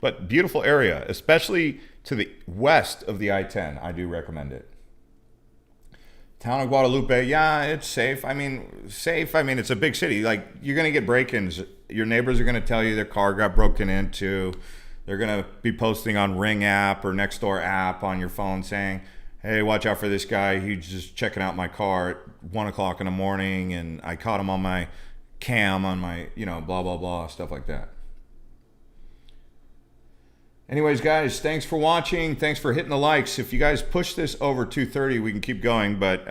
But beautiful area, especially to the west of the I-10. I do recommend it. Town of Guadalupe, yeah, it's safe. I mean, it's a big city. Like, you're going to get break-ins. Your neighbors are going to tell you their car got broken into. They're going to be posting on Ring app or Nextdoor app on your phone saying, hey, watch out for this guy. He's just checking out my car at 1 o'clock in the morning, and I caught him on my cam on my, blah, blah, blah, stuff like that. Anyways, guys, thanks for watching. Thanks for hitting the likes. If you guys push this over 2:30, we can keep going, but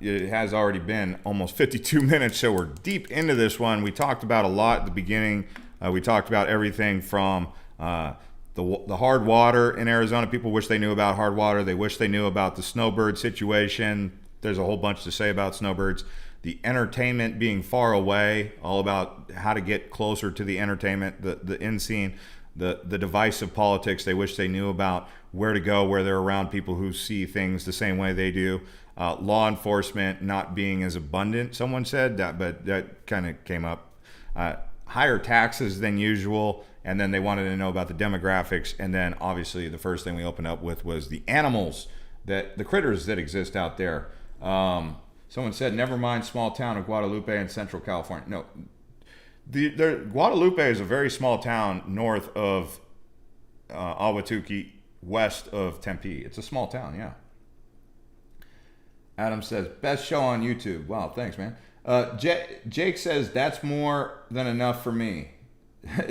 it has already been almost 52 minutes, so we're deep into this one. We talked about a lot at the beginning. We talked about everything from the hard water in Arizona. People wish they knew about hard water. They wish they knew about the snowbird situation. There's a whole bunch to say about snowbirds. The entertainment being far away, all about how to get closer to the entertainment, the end scene. The divisive politics they wish they knew about, where to go, where they're around people who see things the same way they do. Law enforcement not being as abundant, someone said, but that kind of came up. Higher taxes than usual, and then they wanted to know about the demographics, and then obviously the first thing we opened up with was the animals, the critters that exist out there. Someone said, never mind small town of Guadalupe in Central California. No. Guadalupe is a very small town north of Ahwatukee, west of Tempe. It's a small town, yeah. Adam says, best show on YouTube. Wow, thanks, man. Jake says, that's more than enough for me.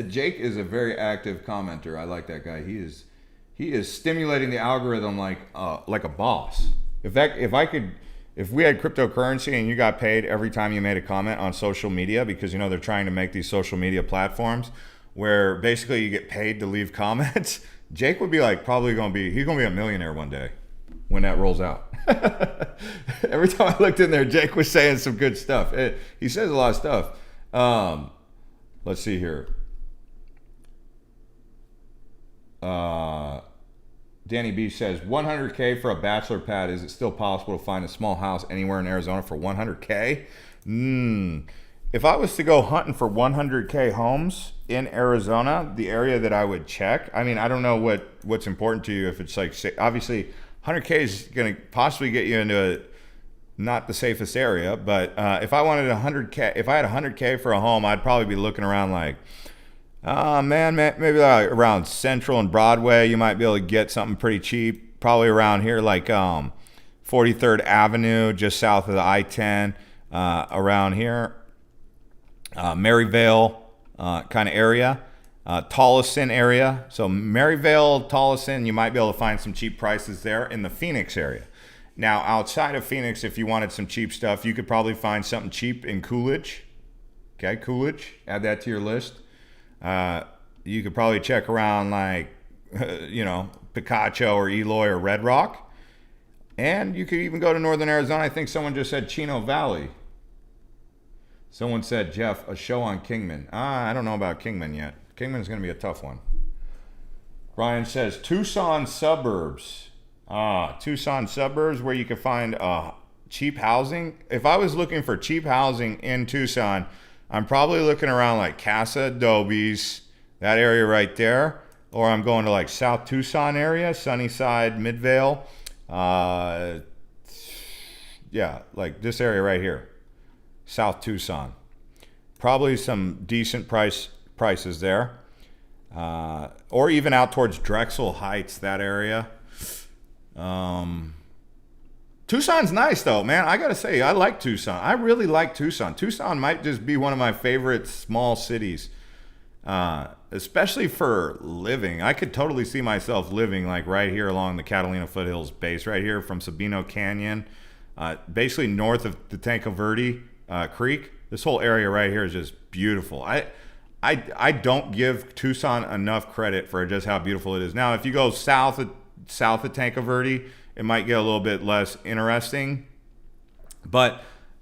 Jake is a very active commenter. I like that guy. He is stimulating the algorithm like a boss. If we had cryptocurrency and you got paid every time you made a comment on social media, because they're trying to make these social media platforms where basically you get paid to leave comments, Jake would be like he's gonna be a millionaire one day when that rolls out. Every time I looked in there, Jake was saying some good stuff. He says a lot of stuff. Let's see here. Danny B says, 100K for a bachelor pad. Is it still possible to find a small house anywhere in Arizona for 100K? If I was to go hunting for 100K homes in Arizona, the area that I would check, I mean, I don't know what's important to you. If it's like, obviously 100K is going to possibly get you into not the safest area, but if I wanted 100K, if I had 100K for a home, I'd probably be looking around like, maybe like around Central and Broadway. You might be able to get something pretty cheap, probably around here, like 43rd Avenue, just south of the I-10, around here, Maryvale kind of area, Tolleson area. So Maryvale, Tolleson, you might be able to find some cheap prices there in the Phoenix area. Now, outside of Phoenix, if you wanted some cheap stuff, you could probably find something cheap in Coolidge. Okay, Coolidge, add that to your list. You could probably check around like, Picacho or Eloy or Red Rock. And you could even go to Northern Arizona. I think someone just said Chino Valley. Someone said, Jeff, a show on Kingman. I don't know about Kingman yet. Kingman's going to be a tough one. Brian says, Tucson suburbs. Tucson suburbs where you can find cheap housing. If I was looking for cheap housing in Tucson, I'm probably looking around like Casa Adobes, that area right there. Or I'm going to like South Tucson area, Sunnyside, Midvale. Yeah, like this area right here, South Tucson. Probably some decent prices there. Or even out towards Drexel Heights, that area. Tucson's nice though, man. I gotta say, I like Tucson. I really like Tucson. Tucson might just be one of my favorite small cities, especially for living. I could totally see myself living like right here along the Catalina Foothills base, right here from Sabino Canyon, basically north of the Tanque Verde Creek. This whole area right here is just beautiful. I don't give Tucson enough credit for just how beautiful it is. Now, if you go south of Tanque Verde, it might get a little bit less interesting. But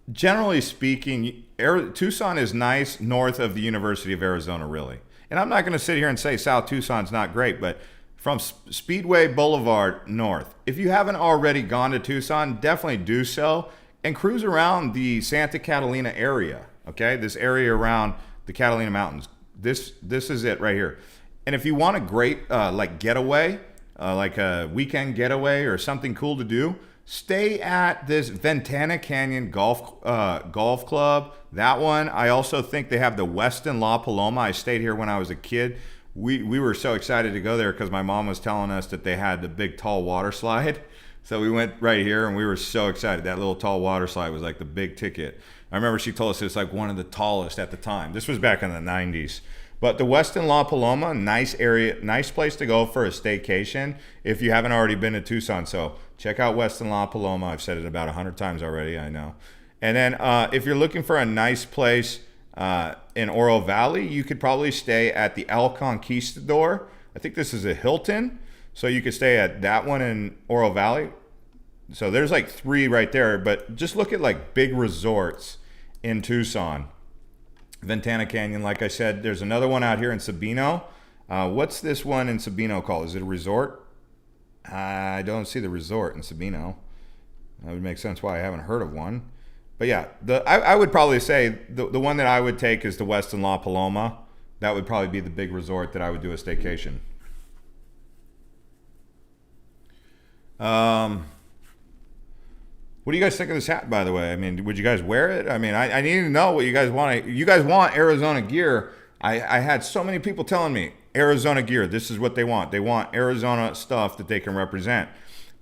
generally speaking, Tucson is nice north of the University of Arizona, really. And I'm not going to sit here and say South Tucson's not great, but from Speedway Boulevard north, if you haven't already gone to Tucson, definitely do so and cruise around the Santa Catalina area, okay? This area around the Catalina Mountains. This is it right here. And if you want a great like getaway, like a weekend getaway or something cool to do, stay at this Ventana Canyon Golf Club. That one. I also think they have the Westin La Paloma. I stayed here when I was a kid. We were so excited to go there because my mom was telling us that they had the big tall water slide. So we went right here and we were so excited. That little tall water slide was like the big ticket. I remember she told us it's like one of the tallest at the time. This was back in the 90s. But the Westin La Paloma, nice area, nice place to go for a staycation if you haven't already been to Tucson. So check out Westin La Paloma. I've said it about 100 times already, I know. And then if you're looking for a nice place in Oro Valley, you could probably stay at the El Conquistador. I think this is a Hilton. So you could stay at that one in Oro Valley. So there's like 3 right there. But just look at like big resorts in Tucson. Ventana Canyon, like I said. There's another one out here in Sabino. What's this one in Sabino called? Is it a resort? I don't see the resort in Sabino. That would make sense why I haven't heard of one. But yeah, I would probably say the one that I would take is the Westin La Paloma. That would probably be the big resort that I would do a staycation. What do you guys think of this hat, by the way? I mean, would you guys wear it? I mean, I need to know what you guys want. You guys want Arizona gear. I had so many people telling me, Arizona gear, this is what they want. They want Arizona stuff that they can represent.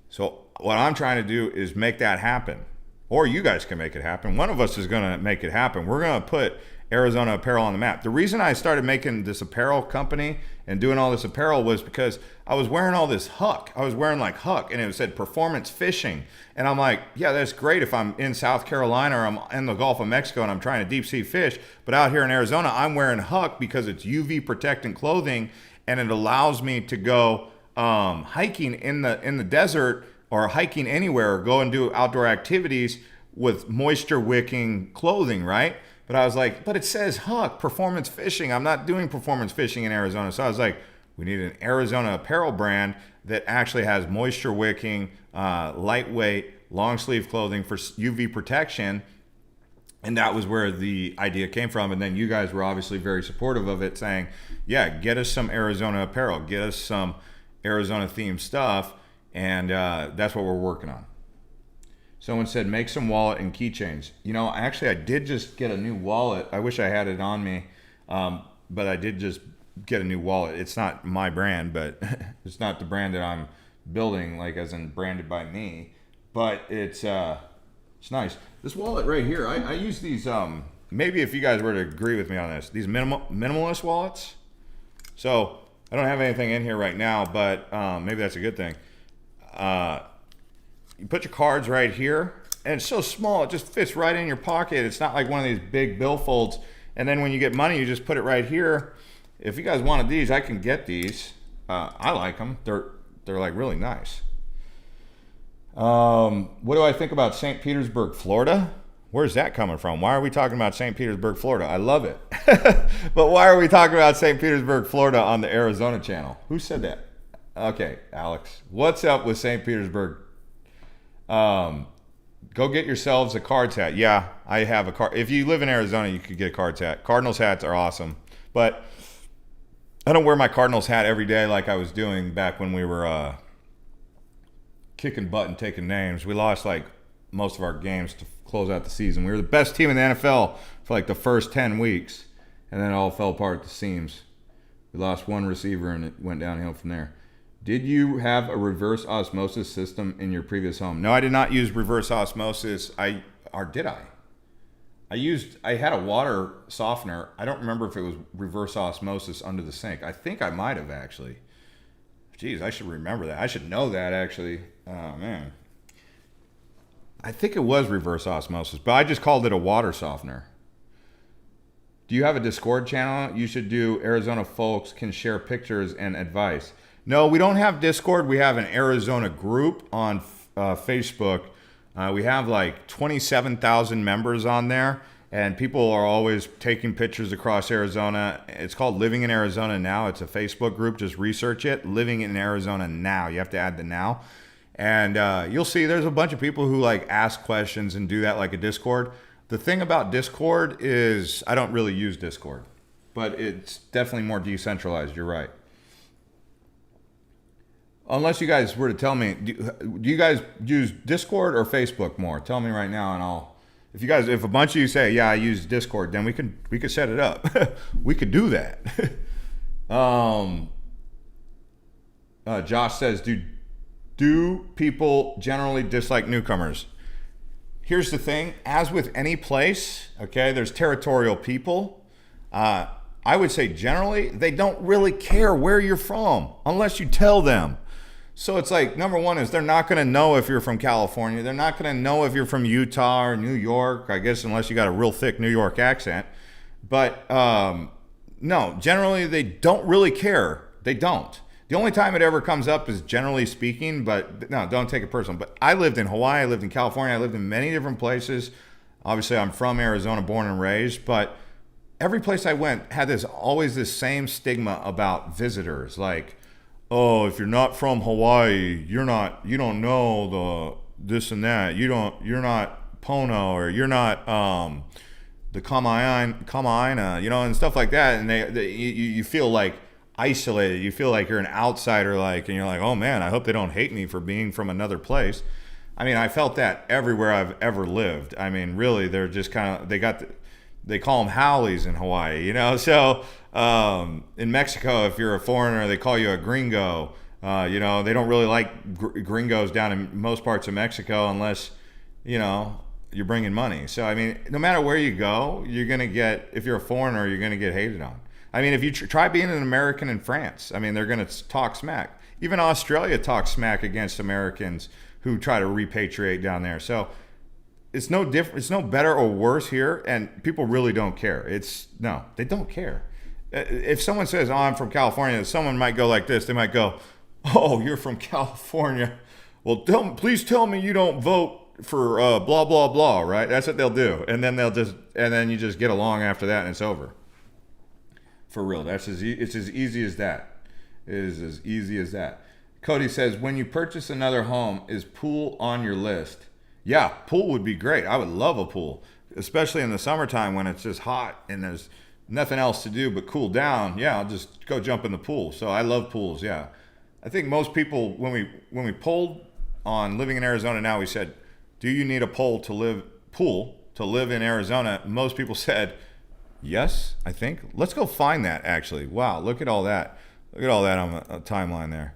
So what I'm trying to do is make that happen. Or you guys can make it happen. One of us is going to make it happen. We're going to put Arizona apparel on the map. The reason I started making this apparel company and doing all this apparel was because I was wearing all this Huck. I was wearing like Huck and it said performance fishing. And I'm like, yeah, that's great if I'm in South Carolina or I'm in the Gulf of Mexico and I'm trying to deep sea fish. But out here in Arizona, I'm wearing Huck because it's UV protectant clothing and it allows me to go hiking in the desert or hiking anywhere or go and do outdoor activities with moisture wicking clothing, right? But I was like, but it says Huck, performance fishing. I'm not doing performance fishing in Arizona. So I was like, we need an Arizona apparel brand that actually has moisture wicking, lightweight, long sleeve clothing for UV protection. And that was where the idea came from. And then you guys were obviously very supportive of it, saying, yeah, get us some Arizona apparel, get us some Arizona themed stuff. And that's what we're working on. Someone said, make some wallet and keychains. Actually, I did just get a new wallet. I wish I had it on me, but I did just get a new wallet. It's not my brand, but it's not the brand that I'm building, like as in branded by me. But it's nice. This wallet right here, I use these. Maybe if you guys were to agree with me on this, these minimalist wallets. So I don't have anything in here right now, but maybe that's a good thing. You put your cards right here, and it's so small, it just fits right in your pocket. It's not like one of these big billfolds. And then when you get money, you just put it right here. If you guys wanted these, I can get these. I like them. They're like really nice. What do I think about St. Petersburg, Florida? Where's that coming from? Why are we talking about St. Petersburg, Florida? I love it. But why are we talking about St. Petersburg, Florida on the Arizona channel? Who said that? Okay, Alex. What's up with St. Petersburg? Go get yourselves a Cards hat. Yeah, I have a card. If you live in Arizona, you could get a Cards hat. Cardinals hats are awesome. But I don't wear my Cardinals hat every day like I was doing back when we were kicking butt and taking names. We lost like most of our games to close out the season. We were the best team in the NFL for like the first 10 weeks, and then it all fell apart at the seams. We lost one receiver, and it went downhill from there. Did you have a reverse osmosis system in your previous home? No, I did not use reverse osmosis. Did I? I had a water softener. I don't remember if it was reverse osmosis under the sink. I think I might have actually. Jeez, I should remember that. I should know that actually. Oh man. I think it was reverse osmosis, but I just called it a water softener. Do you have a Discord channel? You should do. Arizona folks can share pictures and advice. No, we don't have Discord. We have an Arizona group on Facebook. We have like 27,000 members on there, and people are always taking pictures across Arizona. It's called Living in Arizona Now. It's a Facebook group. Just research it. Living in Arizona Now. You have to add the now. And you'll see there's a bunch of people who like ask questions and do that like a Discord. The thing about Discord is I don't really use Discord, but it's definitely more decentralized. You're right. Unless you guys were to tell me, do you guys use Discord or Facebook more? Tell me right now, and if a bunch of you say, yeah, I use Discord, then we could set it up. We could do that. Josh says, do people generally dislike newcomers? Here's the thing, as with any place, okay, there's territorial people. I would say generally, they don't really care where you're from unless you tell them. So it's like, number one is they're not going to know if you're from California. They're not going to know if you're from Utah or New York, I guess, unless you got a real thick New York accent. But no, generally they don't really care. They don't. The only time it ever comes up is generally speaking, but no, don't take it personal. But I lived in Hawaii, I lived in California, I lived in many different places. Obviously, I'm from Arizona, born and raised, but every place I went had always this same stigma about visitors. Like, oh, if you're not from Hawaii, you don't know this and that. You're not Pono, or you're not the Kamaaina, and stuff like that. And you feel like isolated. You feel like you're an outsider, and you're like, oh man, I hope they don't hate me for being from another place. I mean, I felt that everywhere I've ever lived. I mean, really, they're just kind of, they call them haoles in Hawaii, So in Mexico, if you're a foreigner, they call you a gringo. They don't really like gringos down in most parts of Mexico unless, you're bringing money. So, I mean, no matter where you go, if you're a foreigner, you're going to get hated on. I mean, if you try being an American in France, I mean, they're going to talk smack. Even Australia talks smack against Americans who try to repatriate down there. So it's no different. It's no better or worse here, and people really don't care. They don't care. If someone says, "Oh, I'm from California," someone might go like this. They might go, "Oh, you're from California. Well, please tell me you don't vote for blah blah blah." Right? That's what they'll do, and then you just get along after that, and it's over. For real, it's as easy as that. It is as easy as that. Cody says, when you purchase another home, is pool on your list? Yeah, pool would be great. I would love a pool, especially in the summertime when it's just hot and there's nothing else to do but cool down. Yeah, I'll just go jump in the pool. So I love pools, yeah. I think most people, when we polled on Living in Arizona Now, we said, do you need a pool to live in Arizona? Most people said yes, I think. Let's go find that, actually. Wow, look at all that. Look at all that on a timeline there.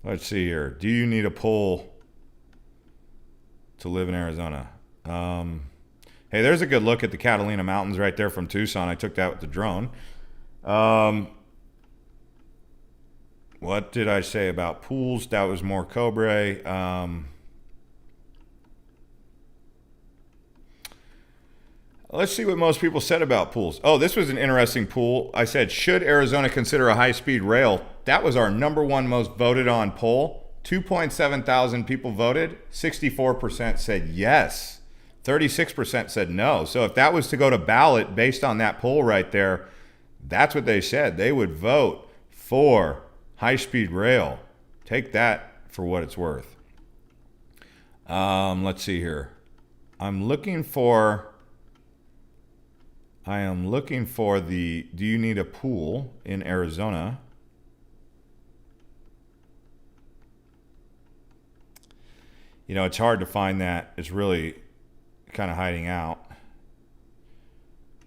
Let's see here. Do you need a pool to live in Arizona? Hey, there's a good look at the Catalina Mountains right there from Tucson. I took that with the drone. What did I say about pools? That was more Cobre. Let's see what most people said about pools. Oh, this was an interesting pool. I said, should Arizona consider a high-speed rail? That was our number one most voted on poll. 2.7 thousand people voted. 64% said yes. 36% said no. So if that was to go to ballot based on that poll right there, that's what they said. They would vote for high-speed rail. Take that for what it's worth. Let's see here. I am looking for the, do you need a pool in Arizona? You know, it's hard to find that. It's really kind of hiding out.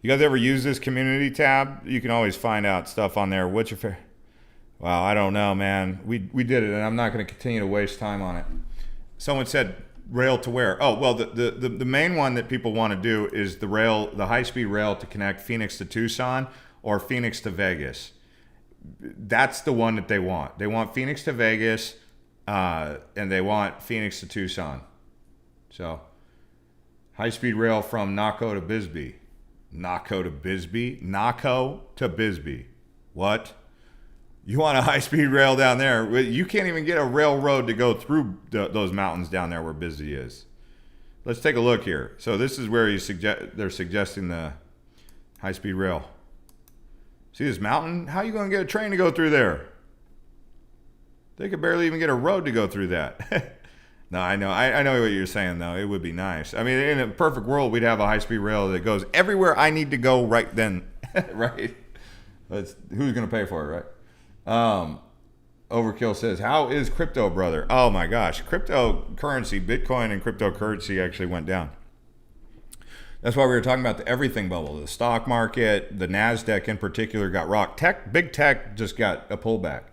You guys ever use this community tab? You can always find out stuff on there. What's your favorite? Wow, I don't know, man. We did it, and I'm not going to continue to waste time on it. Someone said rail to where? Oh, well, the main one that people want to do is the high-speed rail to connect Phoenix to Tucson or Phoenix to Vegas. That's the one that they want. They want Phoenix to Vegas, and they want Phoenix to Tucson. So, high-speed rail from Naco to Bisbee. Naco to Bisbee? Naco to Bisbee. What? You want a high-speed rail down there? You can't even get a railroad to go through those mountains down there where Bisbee is. Let's take a look here. So this is where they're suggesting the high-speed rail. See this mountain? How are you going to get a train to go through there? They could barely even get a road to go through that. No, I know what you're saying, though. It would be nice. I mean, in a perfect world, we'd have a high-speed rail that goes everywhere I need to go right then. Right? Who's going to pay for it, right? Overkill says, how is crypto, brother? Oh my gosh, cryptocurrency, Bitcoin and cryptocurrency actually went down. That's why we were talking about the everything bubble. The stock market, the NASDAQ in particular got rocked. Big tech just got a pullback.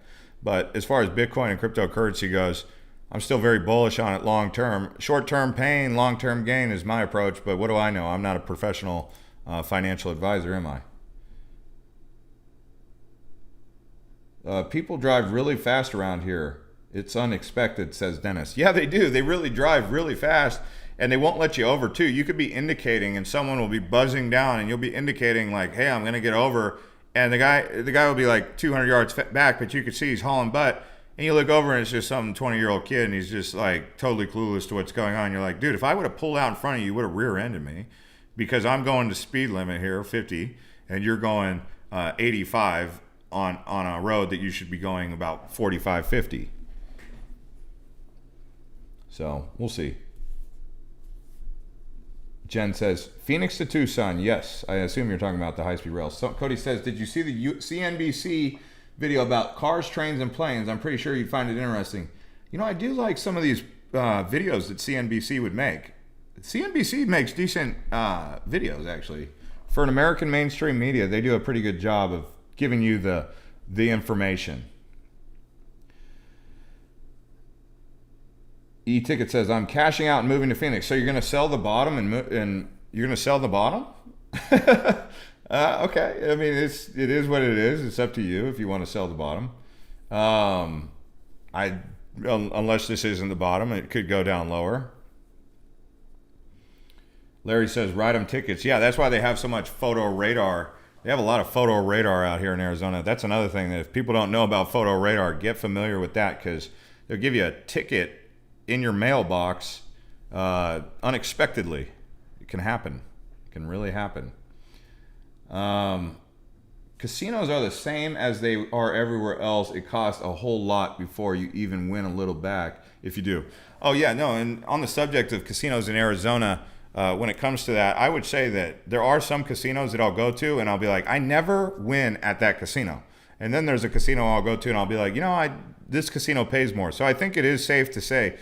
But as far as Bitcoin and cryptocurrency goes, I'm still very bullish on it long term. Short term pain, long term gain is my approach. But what do I know? I'm not a professional financial advisor, am I? People drive really fast around here. It's unexpected, says Dennis. Yeah, they do. They really drive really fast, and they won't let you over, too. You could be indicating, and someone will be buzzing down, and you'll be indicating, like, hey, I'm going to get over, and the guy will be, like, 200 yards back, but you can see he's hauling butt, and you look over, and it's just some 20-year-old kid, and he's just, like, totally clueless to what's going on. You're like, dude, if I would have pulled out in front of you, you would have rear-ended me, because I'm going to speed limit here, 50, and you're going 85 on a road that you should be going about 45, 50. So we'll see. Jen says, Phoenix to Tucson. Yes, I assume you're talking about the high-speed rail. So Cody says, did you see the CNBC video about cars, trains, and planes? I'm pretty sure you'd find it interesting. You know, I do like some of these videos that CNBC would make. CNBC makes decent videos, actually. For an American mainstream media, they do a pretty good job of giving you the information. E-Ticket says, I'm cashing out and moving to Phoenix. So you're going to sell the bottom and you're going to sell the bottom? Okay. I mean, it is what it is. It's up to you if you want to sell the bottom. Unless this isn't the bottom, it could go down lower. Larry says, ride them tickets. Yeah, that's why they have so much photo radar. They have a lot of photo radar out here in Arizona. That's another thing that if people don't know about photo radar, get familiar with that, because they'll give you a ticket in your mailbox unexpectedly. It can happen. It can really happen. Casinos are the same as they are everywhere else. It costs a whole lot before you even win a little back, if you do. Oh, yeah, no, and on the subject of casinos in Arizona, when it comes to that, I would say that there are some casinos that I'll go to and I'll be like, I never win at that casino. And then there's a casino I'll go to and I'll be like, this casino pays more. So I think it is safe to say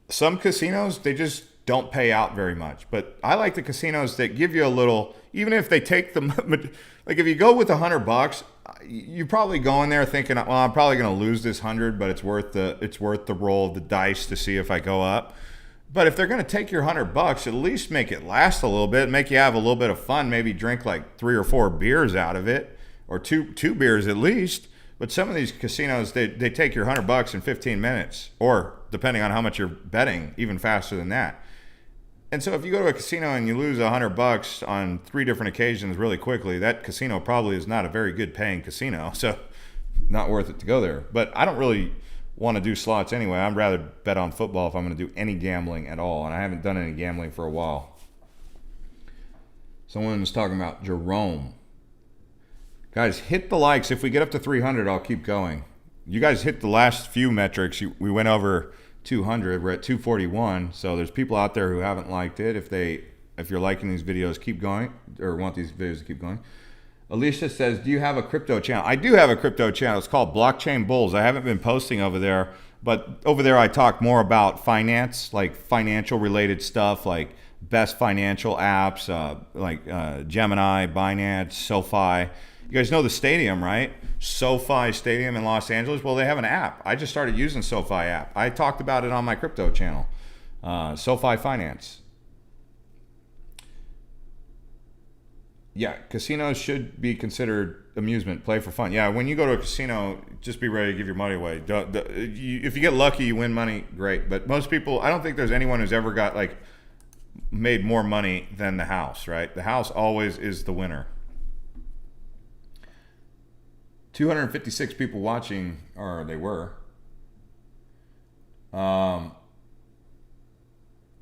some casinos, they just don't pay out very much. But I like the casinos that give you a little, even if they take the, like if you go with $100, you're probably going there thinking, well, I'm probably going to lose this 100, but it's worth the roll of the dice to see if I go up. But if they're going to take your $100, at least make it last a little bit, make you have a little bit of fun, maybe drink like 3 or 4 beers out of it, or two beers at least. But some of these casinos, they take your $100 in 15 minutes, or depending on how much you're betting, even faster than that. And so if you go to a casino and you lose $100 on 3 different occasions really quickly, that casino probably is not a very good paying casino. So not worth it to go there. But I don't really want to do slots anyway. I'd rather bet on football if I'm going to do any gambling at all. And I haven't done any gambling for a while. Someone was talking about Jerome. Guys, hit the likes. If we get up to 300, I'll keep going. You guys hit the last few metrics. We went over 200. We're at 241. So there's people out there who haven't liked it. If you're liking these videos, keep going, or want these videos to keep going. Alicia says, do you have a crypto channel? I do have a crypto channel. It's called Blockchain Bulls. I haven't been posting over there, but over there I talk more about finance, like financial related stuff, like best financial apps, like Gemini, Binance, SoFi. You guys know the stadium, right? SoFi Stadium in Los Angeles. Well, they have an app. I just started using SoFi app. I talked about it on my crypto channel, SoFi Finance. Yeah, casinos should be considered amusement, play for fun. Yeah, when you go to a casino, just be ready to give your money away. If you get lucky, you win money, great. But most people, I don't think there's anyone who's ever got made more money than the house, right? The house always is the winner. 256 people watching, or they were.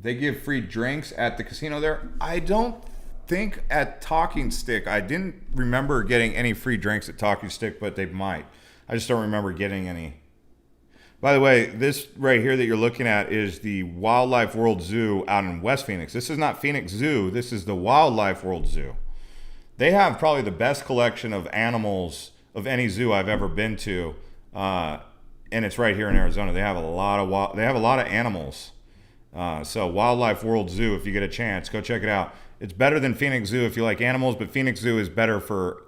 They give free drinks at the casino there. I don't think at Talking Stick. I didn't remember getting any free drinks at Talking Stick, but they might. I just don't remember getting any. By the way, this right here that you're looking at is the Wildlife World Zoo out in West Phoenix. This is not Phoenix Zoo. This is the Wildlife World Zoo. They have probably the best collection of animals of any zoo I've ever been to, and it's right here in Arizona. They have a lot of animals. So Wildlife World Zoo, if you get a chance, go check it out. It's better than Phoenix Zoo if you like animals, but Phoenix Zoo is better for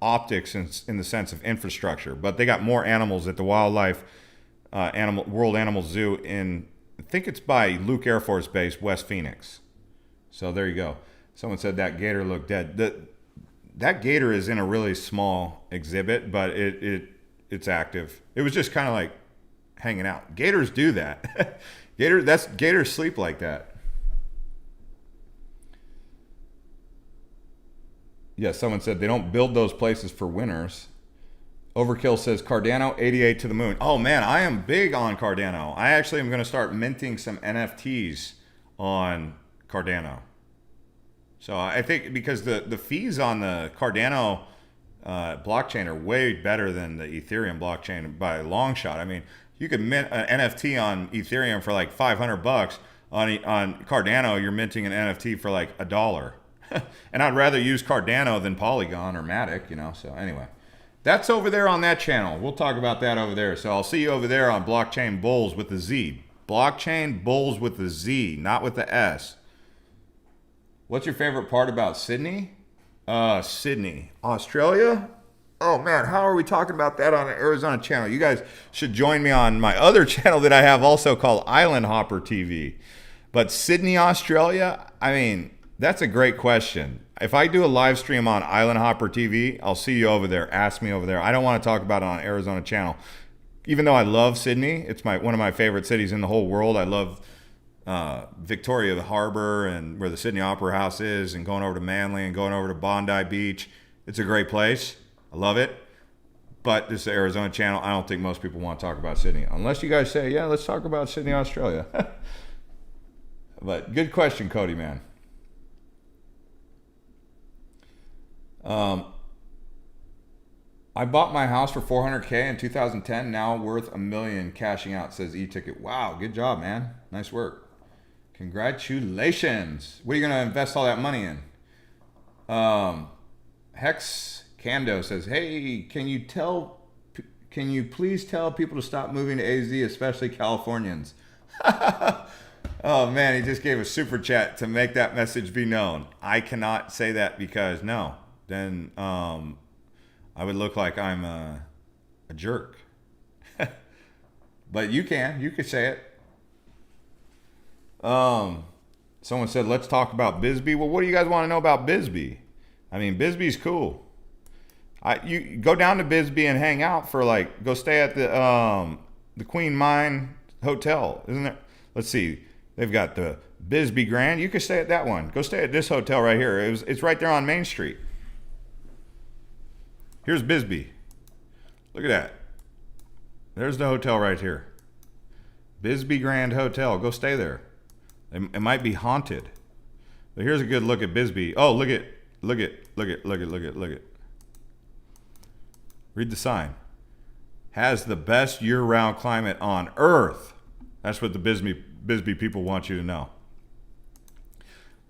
optics in the sense of infrastructure. But they got more animals at the Wildlife World Animal Zoo in, I think it's by Luke Air Force Base, West Phoenix. So there you go. Someone said that gator looked dead. That gator is in a really small exhibit, but it's active. It was just kind of like hanging out. Gators do that. Gators sleep like that. Yeah, someone said they don't build those places for winners. Overkill says Cardano 88 to the moon. Oh man, I am big on Cardano. I actually am going to start minting some NFTs on Cardano. So I think because the fees on the Cardano blockchain are way better than the Ethereum blockchain by a long shot. I mean, you could mint an NFT on Ethereum for like $500. On Cardano, you're minting an NFT for like $1. And I'd rather use Cardano than Polygon or Matic, So anyway, that's over there on that channel. We'll talk about that over there. So I'll see you over there on Blockchain Bulls with the Z. Blockchain Bulls with the Z, not with the S. What's your favorite part about Sydney? Sydney, Australia? Oh man, how are we talking about that on an Arizona channel? You guys should join me on my other channel that I have also called Island Hopper TV. But Sydney, Australia, I mean, that's a great question. If I do a live stream on Island Hopper TV, I'll see you over there. Ask me over there. I don't want to talk about it on Arizona channel. Even though I love Sydney, it's one of my favorite cities in the whole world. I love Victoria, the harbor, and where the Sydney Opera House is, and going over to Manly and going over to Bondi Beach. It's a great place. I love it. But this is the Arizona channel. I don't think most people want to talk about Sydney. Unless you guys say, yeah, let's talk about Sydney, Australia. But good question, Cody, man. I bought my house for $400K in 2010, now worth $1 million cashing out, says e-ticket. Wow, good job, man. Nice work. Congratulations. What are you going to invest all that money in? Hex Kando says, hey, can you please tell people to stop moving to AZ, especially Californians? Oh man, he just gave a super chat to make that message be known. I cannot say that because no, then I would look like I'm a jerk. But you could say it. Someone said, let's talk about Bisbee. Well, what do you guys want to know about Bisbee? I mean, Bisbee's cool. You go down to Bisbee and hang out for go stay at the Queen Mine Hotel, isn't it? Let's see. They've got the Bisbee Grand. You could stay at that one. Go stay at this hotel right here. It's right there on Main Street. Here's Bisbee. Look at that. There's the hotel right here. Bisbee Grand Hotel. Go stay there. It might be haunted. But here's a good look at Bisbee. Oh, look at. Read the sign. Has the best year-round climate on Earth. That's what the Bisbee people want you to know.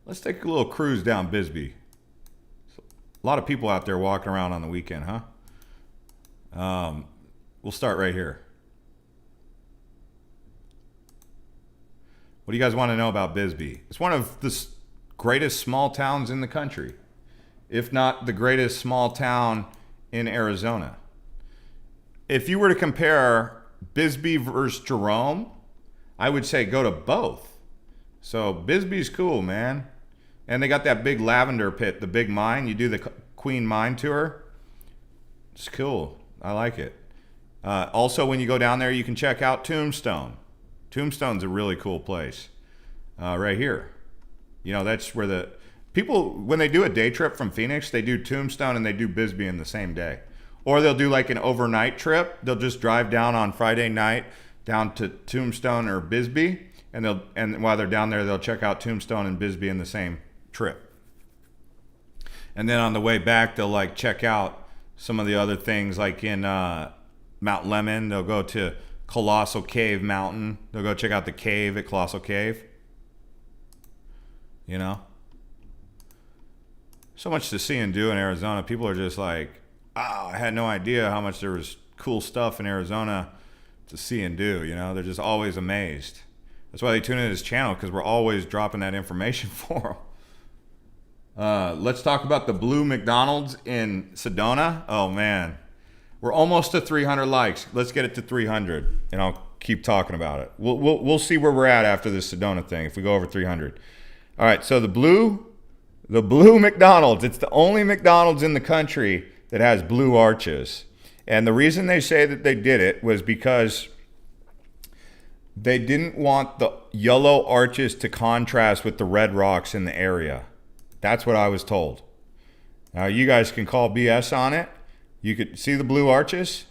Let's take a little cruise down Bisbee. A lot of people out there walking around on the weekend, huh? We'll start right here. What do you guys want to know about Bisbee? It's one of the greatest small towns in the country, if not the greatest small town in Arizona. If you were to compare Bisbee versus Jerome, I would say go to both. So Bisbee's cool, man. And they got that big lavender pit, the big mine. You do the Queen Mine tour. It's cool. I like it. Also, when you go down there, you can check out Tombstone. Tombstone's a really cool place. Right here. That's where the people, when they do a day trip from Phoenix, they do Tombstone and they do Bisbee in the same day. Or they'll do an overnight trip. They'll just drive down on Friday night down to Tombstone or Bisbee, and while they're down there, they'll check out Tombstone and Bisbee in the same trip. And then on the way back, they'll check out some of the other things, like in Mount Lemmon. They'll go to Colossal Cave Mountain. They'll go check out the cave at Colossal Cave. So much to see and do in Arizona. People are just like, oh, I had no idea how much there was cool stuff in Arizona to see and do. They're just always amazed. That's why they tune into this channel, because we're always dropping that information for them. Let's talk about the Blue McDonald's in Sedona. Oh man, we're almost to 300 likes. Let's get it to 300, and I'll keep talking about it. We'll see where we're at after this Sedona thing if we go over 300. All right, so the Blue McDonald's. It's the only McDonald's in the country that has blue arches. And the reason they say that they did it was because they didn't want the yellow arches to contrast with the red rocks in the area. That's what I was told. Now, you guys can call BS on it. You could see the blue arches.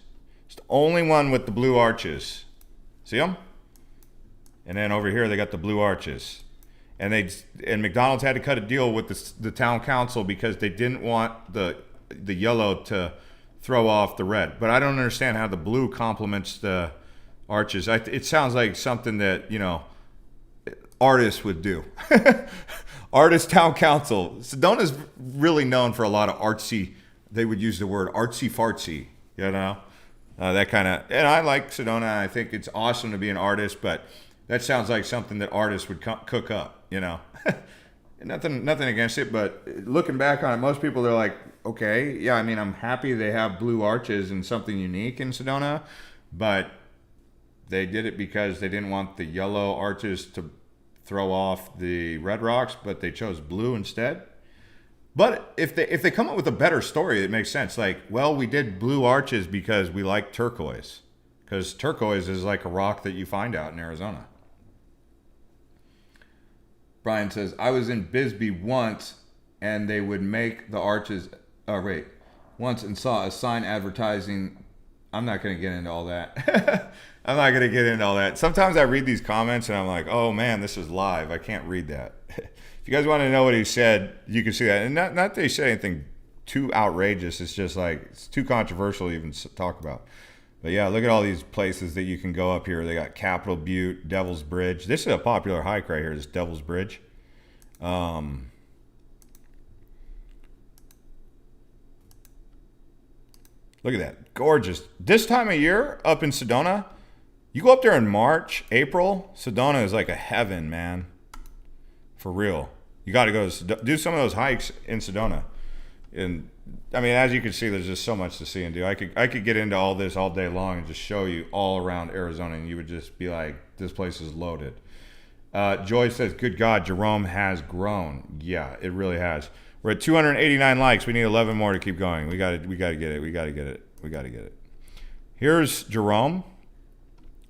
It's the only one with the blue arches. See them? And then over here, they got the blue arches. And McDonald's had to cut a deal with the town council because they didn't want the yellow to throw off the red. But I don't understand how the blue complements the arches. It sounds like something that, artists would do. Artist town council. Sedona's really known for a lot of artsy, they would use the word artsy fartsy, that kind of, and I like Sedona. I think it's awesome to be an artist, but that sounds like something that artists would cook up, Nothing against it, but looking back on it, most people, they're like, okay, yeah, I'm happy they have blue arches and something unique in Sedona, but they did it because they didn't want the yellow arches to throw off the red rocks, but they chose blue instead. But if they come up with a better story, it makes sense. We did blue arches because we like turquoise, because turquoise is like a rock that you find out in Arizona. Brian says, I was in Bisbee once and they would make the arches, once and saw a sign advertising. I'm not going to get into all that. I'm not going to get into all that. Sometimes I read these comments and I'm like, oh man, this is live. I can't read that. If you guys want to know what he said, you can see that. And not that he said anything too outrageous. It's just it's too controversial to even talk about. But yeah, look at all these places that you can go up here. They got Capitol Butte, Devil's Bridge. This is a popular hike right here, this Devil's Bridge. Look at that. Gorgeous. This time of year up in Sedona, you go up there in March, April, Sedona is like a heaven, man. For real. You got to go do some of those hikes in Sedona. And I mean, as you can see, there's just so much to see and do. I could get into all this all day long and just show you all around Arizona, and you would just be like, this place is loaded. Joy says, good God, Jerome has grown. Yeah, it really has. We're at 289 likes. We need 11 more to keep going. We got to get it. Here's Jerome.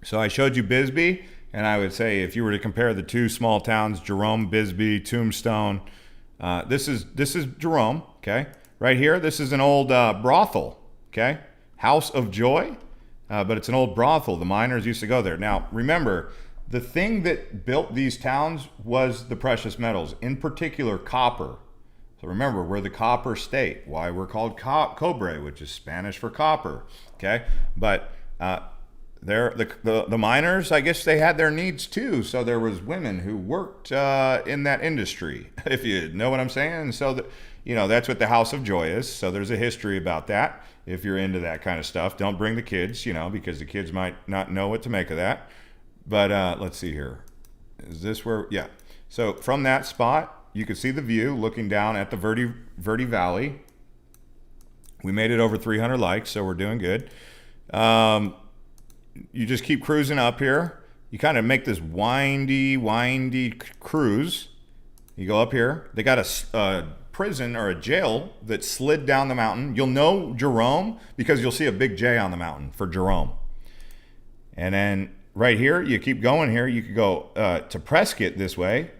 So I showed you Bisbee, and I would say if you were to compare the two small towns, Jerome, Bisbee, Tombstone, this is Jerome, okay? Right here, this is an old brothel, okay? House of Joy, but it's an old brothel. The miners used to go there. Now, remember, the thing that built these towns was the precious metals, in particular copper. So remember, we're the copper state. Why we're called cobre, which is Spanish for copper, okay? But the miners, I guess they had their needs too. So there was women who worked in that industry, if you know what I'm saying. So that's what the House of Joy is. So there's a history about that. If you're into that kind of stuff, don't bring the kids, because the kids might not know what to make of that. But let's see here. Is this where? Yeah. So from that spot, you can see the view looking down at the Verde Valley. We made it over 300 likes, so we're doing good. You just keep cruising up here. You kind of make this windy cruise. You go up here. They got a prison or a jail that slid down the mountain. You'll know Jerome because you'll see a big J on the mountain for Jerome. And then right here, you keep going here. You could go to Prescott this way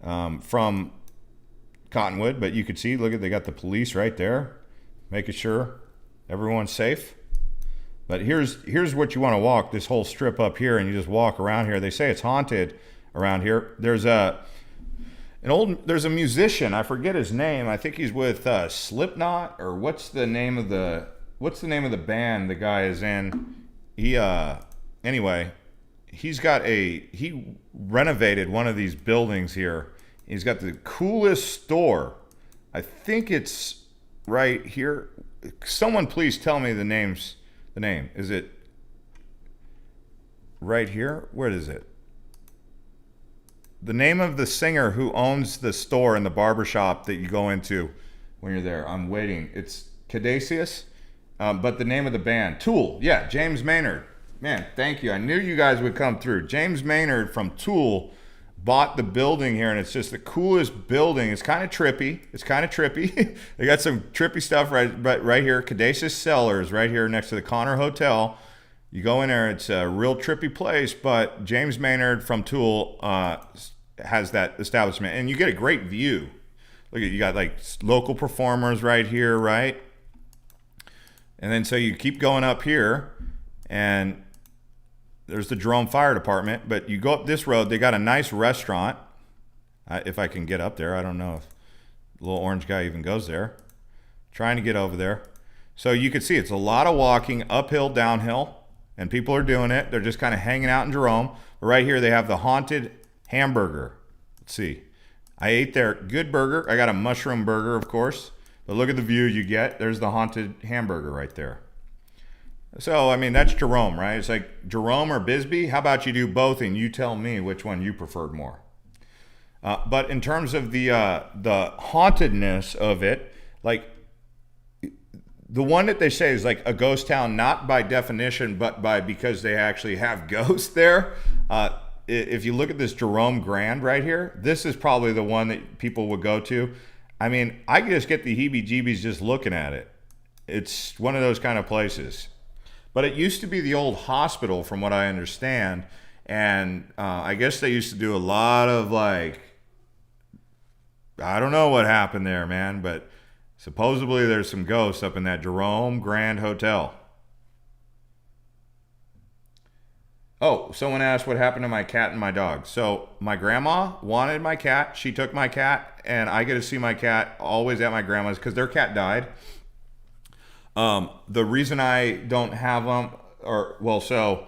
from Cottonwood, but you could see, look at, they got the police right there, making sure everyone's safe. But here's what you want to walk, this whole strip up here, and you just walk around here. They say it's haunted around here. There's a musician, I forget his name. I think he's with Slipknot, or what's the name of the band the guy is in? Anyway, he renovated one of these buildings here. He's got the coolest store. I think it's right here. Someone please tell me the name. Is it right here? Where is it? The name of the singer who owns the store and the barbershop that you go into when you're there. I'm waiting. It's Caduceus, but the name of the band, Tool. Yeah, James Maynard. Man, thank you. I knew you guys would come through. James Maynard from Tool bought the building here, and it's just the coolest building. It's kind of trippy. They got some trippy stuff right here. Caduceus Cellars right here next to the Connor Hotel. You go in there, it's a real trippy place, but James Maynard from Tool has that establishment, and you get a great view. Look at, you got like local performers right here, right? And then so you keep going up here, and there's the Jerome Fire Department, but you go up this road, they got a nice restaurant. If I can get up there, I don't know if the little orange guy even goes there. Trying to get over there. So you can see it's a lot of walking, uphill, downhill, and people are doing it. They're just kind of hanging out in Jerome. But right here, they have the haunted hamburger. Let's see. I ate their good burger. I got a mushroom burger, of course. But look at the view you get. There's the haunted hamburger right there. So, I mean, that's Jerome, right? It's like Jerome or Bisbee. How about you do both and you tell me which one you preferred more? But in terms of the hauntedness of it, like the one that they say is like a ghost town, not by definition, but because they actually have ghosts there. If you look at this Jerome Grand right here, this is probably the one that people would go to. I mean, I just get the heebie-jeebies just looking at it. It's one of those kind of places. But it used to be the old hospital, from what I understand. And I guess they used to do a lot of I don't know what happened there, man. But supposedly there's some ghosts up in that Jerome Grand Hotel. Oh, someone asked what happened to my cat and my dog. So my grandma wanted my cat. She took my cat. And I get to see my cat always at my grandma's because their cat died. The reason I don't have them, so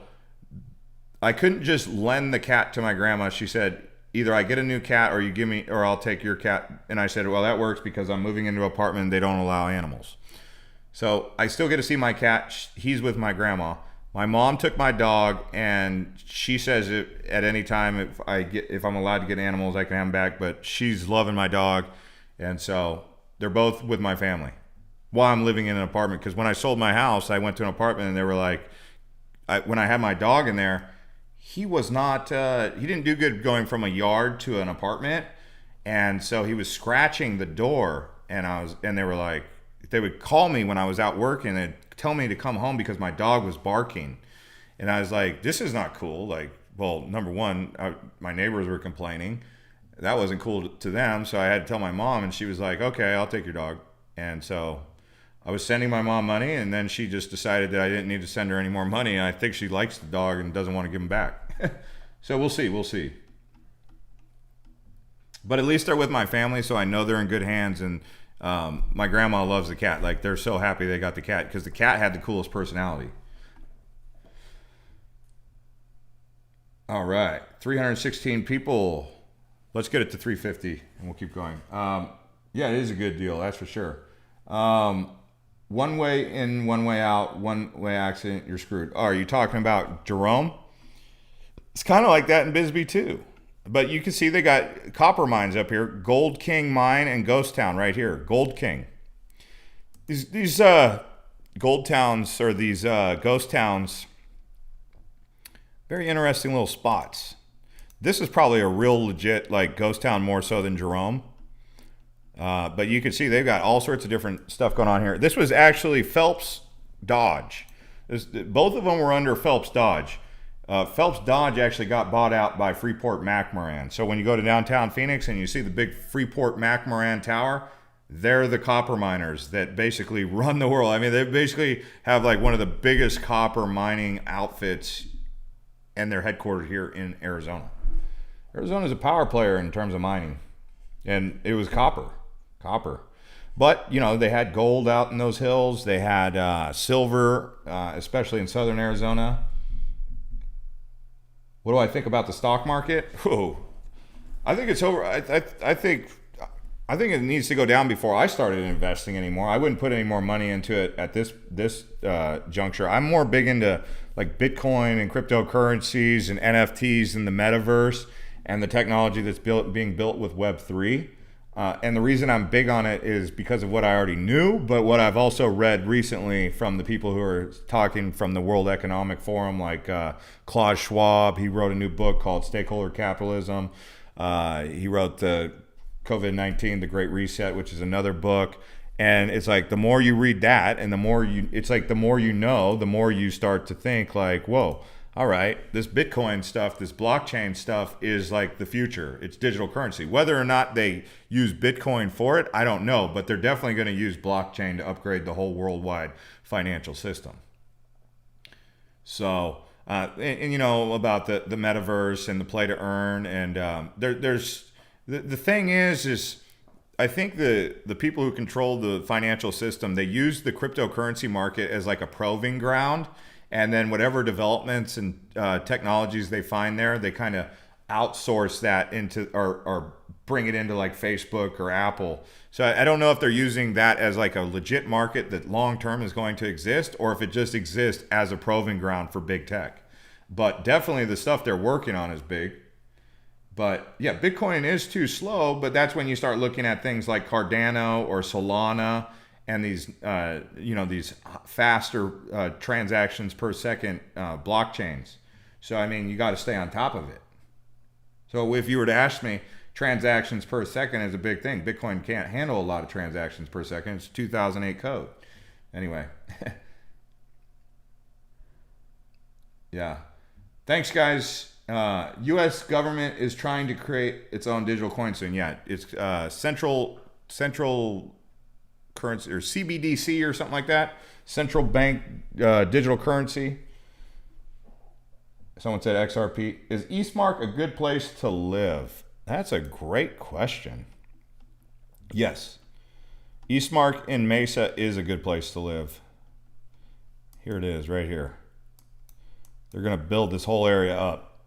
I couldn't just lend the cat to my grandma. She said, either I get a new cat or you give me, or I'll take your cat. And I said, well, that works because I'm moving into an apartment and they don't allow animals. So I still get to see my cat. He's with my grandma. My mom took my dog, and she says at any time if I'm allowed to get animals, I can have them back. But she's loving my dog, and so they're both with my family while I'm living in an apartment. Because when I sold my house, I went to an apartment, and they were like, when I had my dog in there, he was not. He didn't do good going from a yard to an apartment, and so he was scratching the door, and they were like, they would call me when I was out working and tell me to come home because my dog was barking. And I was like, this is not cool. Like, well, number one, my neighbors were complaining. That wasn't cool to them. So I had to tell my mom, and she was like, okay, I'll take your dog. And so I was sending my mom money, and then she just decided that I didn't need to send her any more money. And I think she likes the dog and doesn't want to give him back. So we'll see. But at least they're with my family, so I know they're in good hands. And my grandma loves the cat. Like, they're so happy they got the cat because the cat had the coolest personality. All right, 316 people. Let's get it to 350 and we'll keep going. Yeah, it is a good deal, that's for sure. One way in, one way out, one way accident, you're screwed. Oh, are you talking about Jerome? It's kind of like that in Bisbee too. But you can see they got copper mines up here. Gold King Mine and Ghost Town right here. Gold King. These gold towns, or these ghost towns, very interesting little spots. This is probably a real legit like ghost town, more so than Jerome. But you can see they've got all sorts of different stuff going on here. This was actually Phelps Dodge. Both of them were under Phelps Dodge. Phelps Dodge actually got bought out by Freeport-McMoRan. So when you go to downtown Phoenix and you see the big Freeport-McMoRan tower, they're the copper miners that basically run the world. I mean, they basically have like one of the biggest copper mining outfits, and they're headquartered here in Arizona. Arizona's a power player in terms of mining, and it was copper. But, you know, they had gold out in those hills. They had silver, especially in southern Arizona. What do I think about the stock market? Oh, I think it's over. I think it needs to go down before I started investing anymore. I wouldn't put any more money into it at this juncture. I'm more big into like Bitcoin and cryptocurrencies and NFTs and the metaverse and the technology that's being built with Web3. And the reason I'm big on it is because of what I already knew, but what I've also read recently from the people who are talking from the World Economic Forum, like Klaus Schwab. He wrote a new book called Stakeholder Capitalism. He wrote the COVID-19, The Great Reset, which is another book. And it's like the more you read that and the more you know, the more you start to think like, whoa, all right, this Bitcoin stuff, this blockchain stuff is like the future. It's digital currency. Whether or not they use Bitcoin for it, I don't know, but they're definitely going to use blockchain to upgrade the whole worldwide financial system. So, and you know about the metaverse and the play to earn, and there's the thing is I think the people who control the financial system, they use the cryptocurrency market as like a proving ground. And then whatever developments and technologies they find there, they kind of outsource that into or bring it into like Facebook or Apple. So I don't know if they're using that as like a legit market that long term is going to exist, or if it just exists as a proving ground for big tech. But definitely the stuff they're working on is big. But yeah, Bitcoin is too slow, but that's when you start looking at things like Cardano or Solana and these, these faster transactions per second blockchains. So, I mean, you got to stay on top of it. So if you were to ask me, transactions per second is a big thing. Bitcoin can't handle a lot of transactions per second. It's 2008 code. Anyway. Yeah. Thanks, guys. U.S. government is trying to create its own digital coin soon. Yeah, it's central currency, or CBDC or something like that. Central bank digital currency. Someone said XRP. Is Eastmark a good place to live? That's a great question. Yes. Eastmark in Mesa is a good place to live. Here it is, right here. They're going to build this whole area up.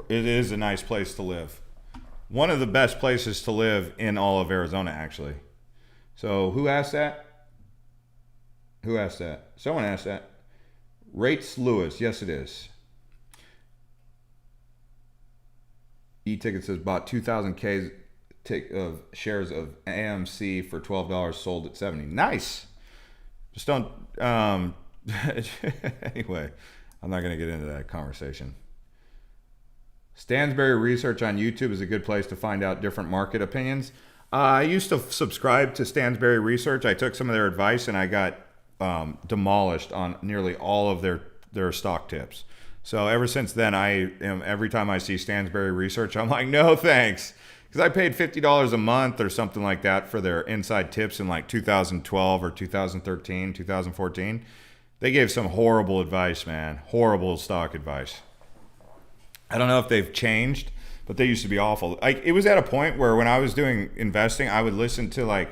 It is a nice place to live. One of the best places to live in all of Arizona, actually. So who asked that? Who asked that? Someone asked that. Rates Lewis. Yes, it is. E-Ticket says bought 2,000 K of shares of AMC for $12, sold at 70. Nice. Just don't. Anyway, I'm not going to get into that conversation. Stansberry Research on YouTube is a good place to find out different market opinions. I used to subscribe to Stansberry Research. I took some of their advice and I got demolished on nearly all of their stock tips. So ever since then, every time I see Stansberry Research, I'm like, no thanks. Because I paid $50 a month or something like that for their inside tips in like 2012 or 2013, 2014. They gave some horrible advice, man. Horrible stock advice. I don't know if they've changed, but they used to be awful. Like, it was at a point where when I was doing investing, I would listen to like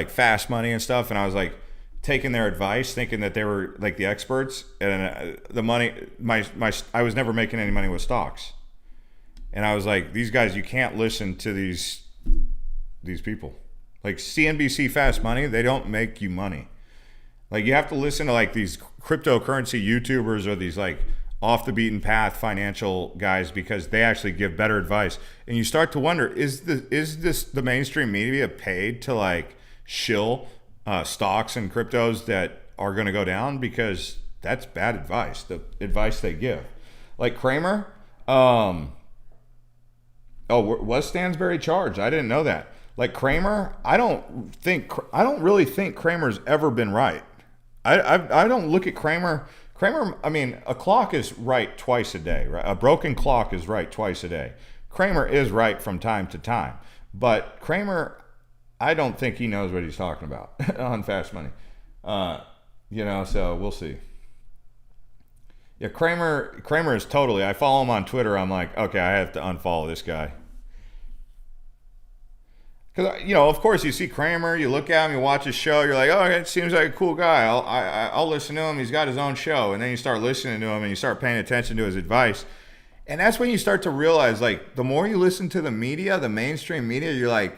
Fast Money and stuff, and I was like taking their advice, thinking that they were like the experts. And the money, I was never making any money with stocks. And I was like, these guys, you can't listen to these people. Like CNBC Fast Money, they don't make you money. Like, you have to listen to like these cryptocurrency YouTubers or these like off the beaten path financial guys, because they actually give better advice. And you start to wonder, is this the mainstream media paid to like shill stocks and cryptos that are going to go down? Because that's bad advice, the advice they give. Like Kramer, was Stansberry charged? I didn't know that. Like Kramer, I don't really think Kramer's ever been right. I don't look at Kramer. I mean, a clock is right twice a day, right? A broken clock is right twice a day. Kramer is right from time to time. But Kramer, I don't think he knows what he's talking about on Fast Money. So we'll see. Yeah, Kramer is totally, I follow him on Twitter. I'm like, okay, I have to unfollow this guy. Because, of course, you see Kramer, you look at him, you watch his show, you're like, oh, it seems like a cool guy. I'll listen to him. He's got his own show. And then you start listening to him and you start paying attention to his advice. And that's when you start to realize, like, the more you listen to the media, the mainstream media, you're like,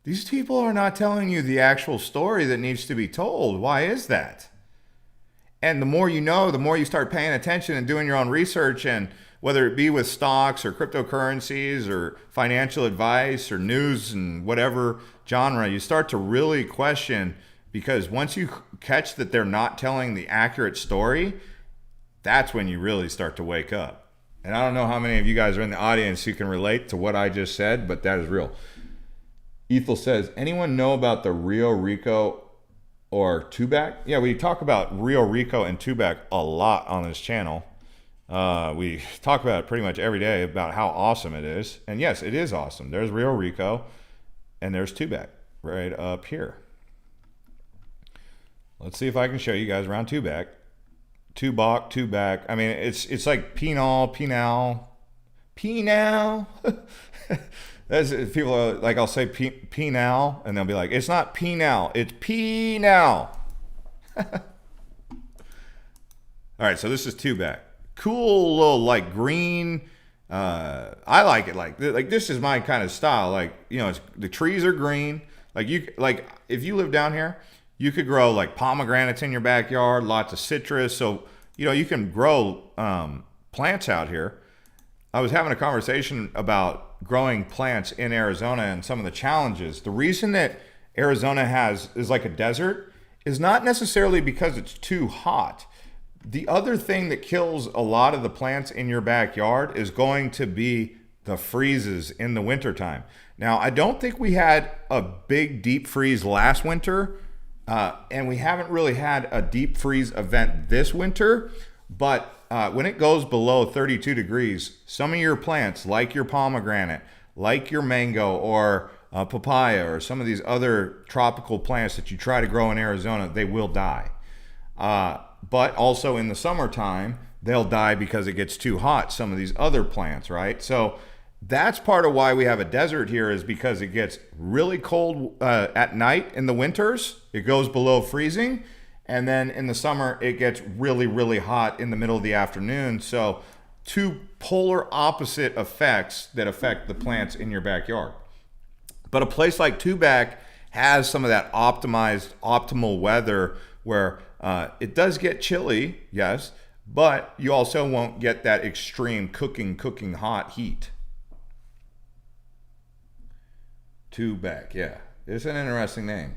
these people are not telling you the actual story that needs to be told. Why is that? And the more you know, the more you start paying attention and doing your own research, and whether it be with stocks or cryptocurrencies or financial advice or news and whatever genre, you start to really question, because once you catch that they're not telling the accurate story, that's when you really start to wake up. And I don't know how many of you guys are in the audience who can relate to what I just said, but that is real. Ethel says, anyone know about the Rio Rico or Tubac? Yeah, we talk about Rio Rico and Tubac a lot on this channel. We talk about it pretty much every day about how awesome it is. And yes, it is awesome. There's Rio Rico and there's Tubac right up here. Let's see if I can show you guys around Tubac. Tubac. I mean, it's like Pinal. That's, people are like, I'll say Pinal and they'll be like, it's not Pinal, it's Pinal. All right, so this is Tubac. Cool little like green. I like it like this is my kind of style. Like, the trees are green. Like if you live down here, you could grow like pomegranates in your backyard, lots of citrus. So you can grow plants out here. I was having a conversation about growing plants in Arizona and some of the challenges. The reason that Arizona is like a desert is not necessarily because it's too hot. The other thing that kills a lot of the plants in your backyard is going to be the freezes in the wintertime. Now, I don't think we had a big deep freeze last winter, and we haven't really had a deep freeze event this winter, but when it goes below 32 degrees, some of your plants, like your pomegranate, like your mango or papaya or some of these other tropical plants that you try to grow in Arizona, they will die. But also in the summertime, they'll die because it gets too hot, some of these other plants, right? So that's part of why we have a desert here, is because it gets really cold at night in the winters. It goes below freezing. And then in the summer, it gets really, really hot in the middle of the afternoon. So two polar opposite effects that affect the plants in your backyard. But a place like Tubac has some of that optimal weather where it does get chilly, yes, but you also won't get that extreme cooking hot heat. Tubac, yeah. It's an interesting name.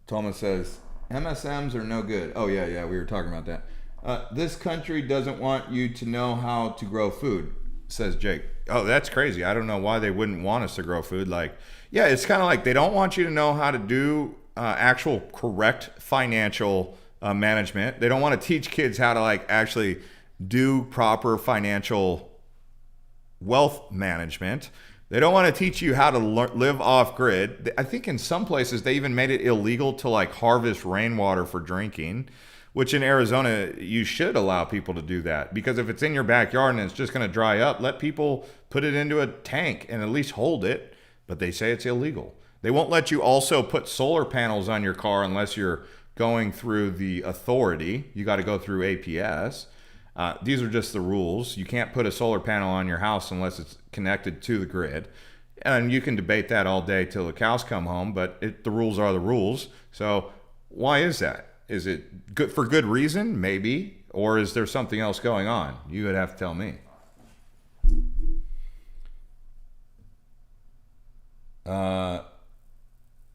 Thomas says, MSMs are no good. Oh, yeah, we were talking about that. This country doesn't want you to know how to grow food, says Jake. Oh, that's crazy. I don't know why they wouldn't want us to grow food. Like, yeah, it's kind of like they don't want you to know how to do actual correct financial management. They don't want to teach kids how to like actually do proper financial wealth management. They don't want to teach you how to live off grid. I think in some places they even made it illegal to like harvest rainwater for drinking, which in Arizona you should allow people to do that, because if it's in your backyard and it's just going to dry up, let people put it into a tank and at least hold it. But they say it's illegal. They won't let you also put solar panels on your car unless you're going through the authority. You got to go through APS. These are just the rules. You can't put a solar panel on your house unless it's connected to the grid. And you can debate that all day till the cows come home, but the rules are the rules. So why is that? Is it good for good reason? Maybe. Or is there something else going on? You would have to tell me.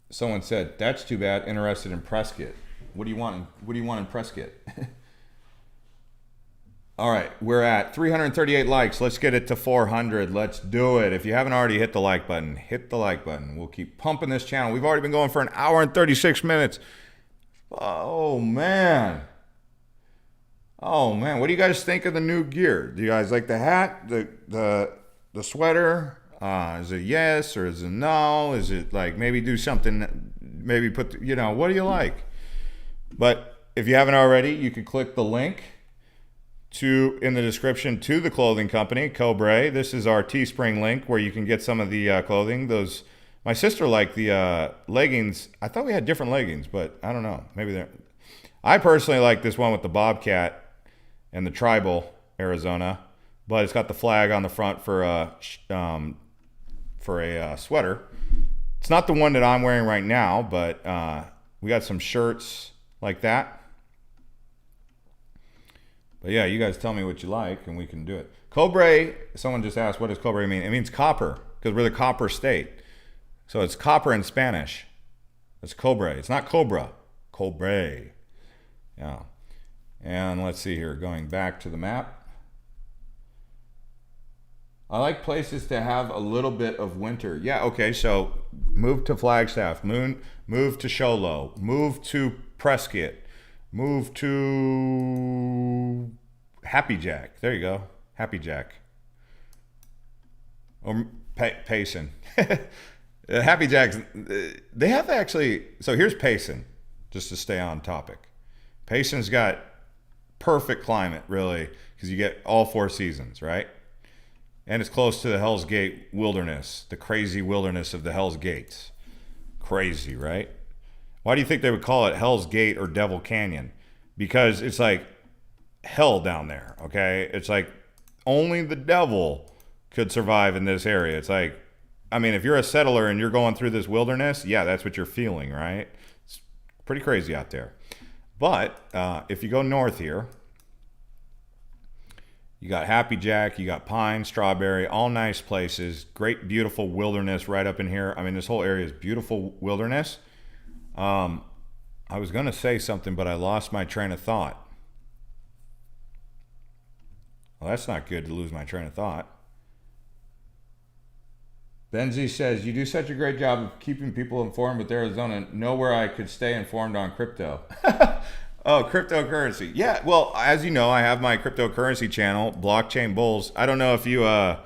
Someone said, that's too bad. Interested in Prescott. What do you want? What do you want in Prescott? All right, we're at 338 likes. Let's get it to 400. Let's do it. If you haven't already hit the like button, hit the like button. We'll keep pumping this channel. We've already been going for an hour and 36 minutes. Oh, man. What do you guys think of the new gear? Do you guys like the hat, the sweater? Is it yes or is it no? Is it like maybe do something, maybe put, what do you like? But if you haven't already, you can click the link in the description to the clothing company, Cobra. This is our Teespring link where you can get some of the clothing. My sister liked the leggings. I thought we had different leggings, but I don't know. Maybe I personally like this one with the Bobcat and the tribal Arizona, but it's got the flag on the front for a sweater. It's not the one that I'm wearing right now, but we got some shirts like that. But yeah, you guys tell me what you like and we can do it. Cobra, someone just asked, what does Cobra mean? It means copper, because we're the copper state. So it's copper in Spanish. It's Cobra. It's not Cobra. Cobra. Yeah. And let's see here, going back to the map. I like places to have a little bit of winter. Yeah, okay, so move to Flagstaff, move to Show Low, move to Prescott, move to Happy Jack. There you go, Happy Jack. Or Payson. Happy Jacks, they have actually, so here's Payson, just to stay on topic. Payson's got perfect climate, really, because you get all 4 seasons, right? And it's close to the Hell's Gate wilderness, the crazy wilderness of the Hell's Gates. Crazy, right? Why do you think they would call it Hell's Gate or Devil Canyon? Because it's like hell down there, okay? It's like only the devil could survive in this area. It's like, I mean, if you're a settler and you're going through this wilderness, yeah, that's what you're feeling, right? It's pretty crazy out there. But if you go north here, you got Happy Jack, you got Pine, Strawberry, all nice places. Great, beautiful wilderness right up in here. I mean, this whole area is beautiful wilderness. I was going to say something, but I lost my train of thought. Well, that's not good to lose my train of thought. Benzie says, you do such a great job of keeping people informed with Arizona. Nowhere I could stay informed on crypto. Oh, cryptocurrency. Yeah, well, as you know, I have my cryptocurrency channel, Blockchain Bulls. I don't know if you are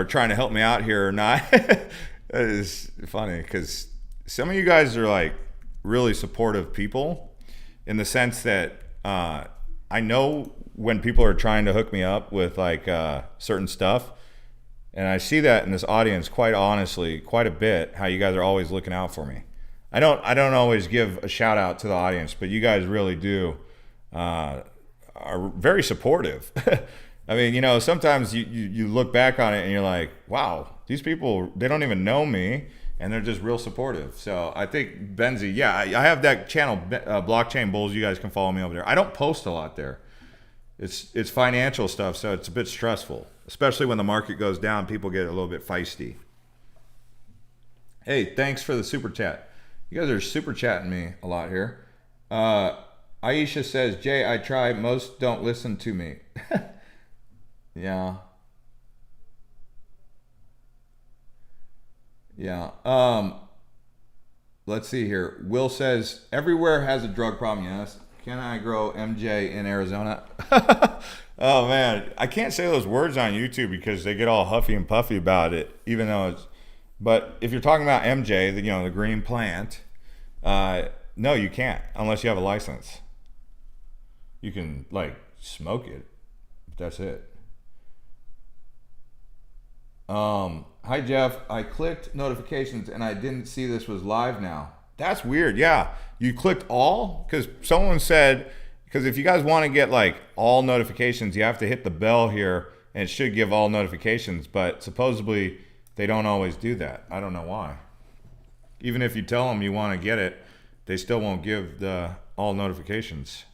trying to help me out here or not. It is funny because some of you guys are like really supportive people in the sense that I know when people are trying to hook me up with like certain stuff. And I see that in this audience, quite honestly, quite a bit, how you guys are always looking out for me. I don't always give a shout out to the audience, but you guys really do are very supportive. I mean, sometimes you look back on it and you're like, wow, these people, they don't even know me. and they're just real supportive. So I think Benzie, yeah, I have that channel, Blockchain Bulls. You guys can follow me over there. I don't post a lot there. It's financial stuff, so it's a bit stressful, especially when the market goes down. People get a little bit feisty. Hey, thanks for the super chat. You guys are super chatting me a lot here. Aisha says, Jay, I try. Most don't listen to me. Yeah. Yeah. Let's see here. Will says, everywhere has a drug problem, yes. Can I grow MJ in Arizona? Oh, man. I can't say those words on YouTube because they get all huffy and puffy about it, even though it's... But if you're talking about MJ, the green plant, no, you can't unless you have a license. You can, like, smoke it. That's it. Hi, Jeff. I clicked notifications and I didn't see this was live now. That's weird. Yeah. You clicked all? Because someone said, because if you guys want to get like all notifications, you have to hit the bell here and it should give all notifications. But supposedly they don't always do that. I don't know why. Even if you tell them you want to get it, they still won't give the all notifications.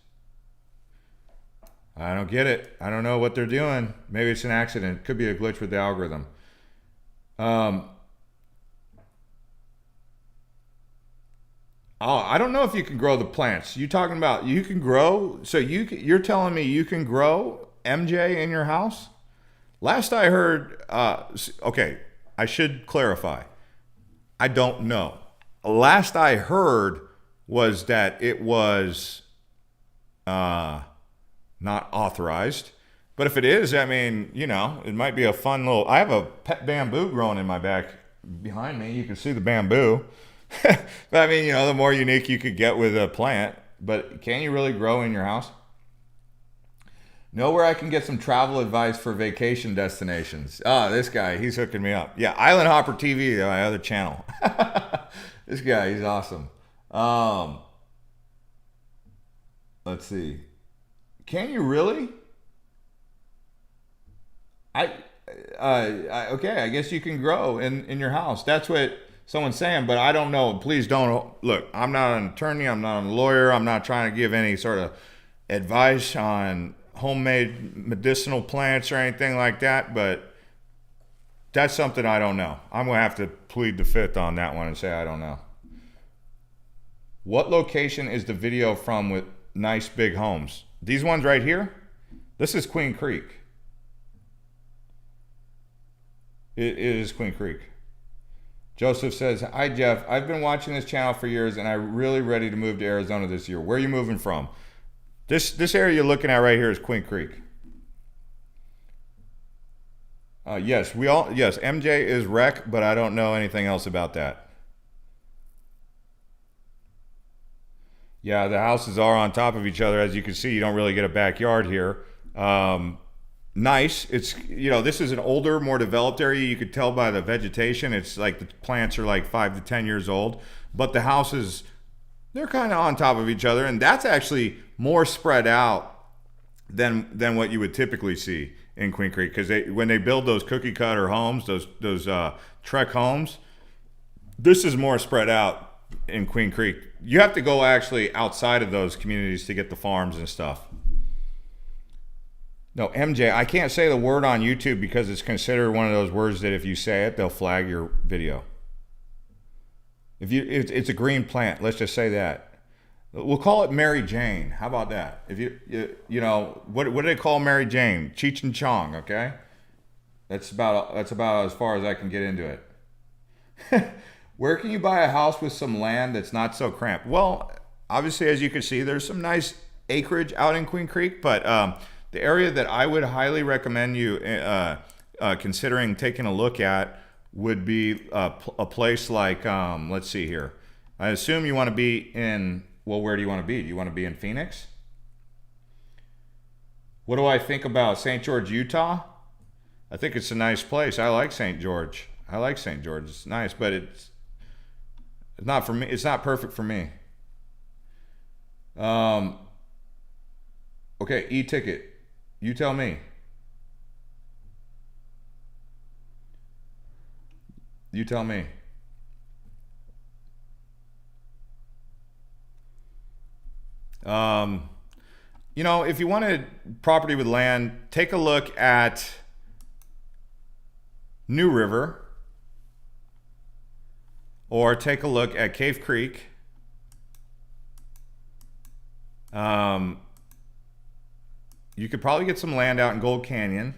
I don't get it. I don't know what they're doing. Maybe it's an accident. Could be a glitch with the algorithm. I don't know if you can grow the plants. You talking about you can grow? So you're telling me you can grow MJ in your house? Last I heard, okay, I should clarify. I don't know. Last I heard was that it was not authorized. But if it is, I mean, it might be a fun little... I have a pet bamboo growing in my back behind me. You can see the bamboo. But I mean, the more unique you could get with a plant. But can you really grow in your house? Know where I can get some travel advice for vacation destinations. Oh, this guy, he's hooking me up. Yeah, Island Hopper TV, my other channel. This guy, he's awesome. Let's see. Can you really? Okay, I guess you can grow in your house. That's what someone's saying, but I don't know. Please don't. Look, I'm not an attorney. I'm not a lawyer. I'm not trying to give any sort of advice on homemade medicinal plants or anything like that, but that's something I don't know. I'm going to have to plead the fifth on that one and say I don't know. What location is the video from with nice big homes? These ones right here? This is Queen Creek. It is Queen Creek. Joseph says, hi, Jeff. I've been watching this channel for years, and I'm really ready to move to Arizona this year. Where are you moving from? This area you're looking at right here is Queen Creek. Yes, MJ is rec, but I don't know anything else about that. Yeah, the houses are on top of each other. As you can see, you don't really get a backyard here. Nice. It's, this is an older, more developed area. You could tell by the vegetation. It's like the plants are like 5 to 10 years old, but the houses, they're kind of on top of each other. And that's actually more spread out than what you would typically see in Queen Creek. Because when they build those cookie cutter homes, those Trek homes, this is more spread out in Queen Creek. You have to go actually outside of those communities to get the farms and stuff. No, MJ, I can't say the word on YouTube because it's considered one of those words that if you say it, they'll flag your video. It's a green plant, let's just say that. We'll call it Mary Jane. How about that? What do they call Mary Jane? Cheech and Chong, okay? That's about as far as I can get into it. Where can you buy a house with some land that's not so cramped? Well, obviously, as you can see, there's some nice acreage out in Queen Creek, but the area that I would highly recommend you considering taking a look at would be a place like, let's see here. I assume you want to be in, well, where do you want to be? Do you want to be in Phoenix? What do I think about St. George, Utah? I think it's a nice place. I like St. George. It's nice, but it's not for me. It's not perfect for me. Okay, e-ticket. You tell me. You tell me. You know, if you wanted property with land, take a look at New River, or take a look at Cave Creek. You could probably get some land out in Gold Canyon.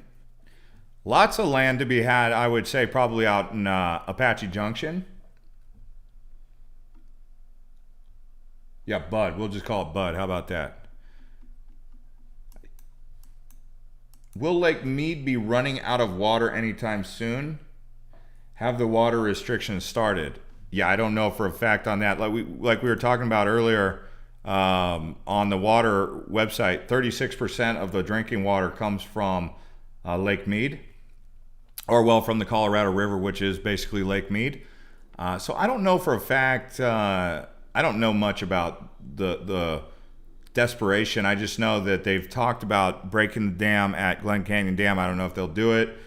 Lots of land to be had, I would say, probably out in Apache Junction. Yeah, Bud. We'll just call it Bud. How about that? Will Lake Mead be running out of water anytime soon? Have the water restrictions started? Yeah, I don't know for a fact on that. Like we were talking about earlier, on the water website, 36% of the drinking water comes from Lake Mead, or well, from the Colorado River, which is basically Lake Mead. So I don't know for a fact. I don't know much about the desperation. I just know that they've talked about breaking the dam at Glen Canyon Dam. I don't know if they'll do it.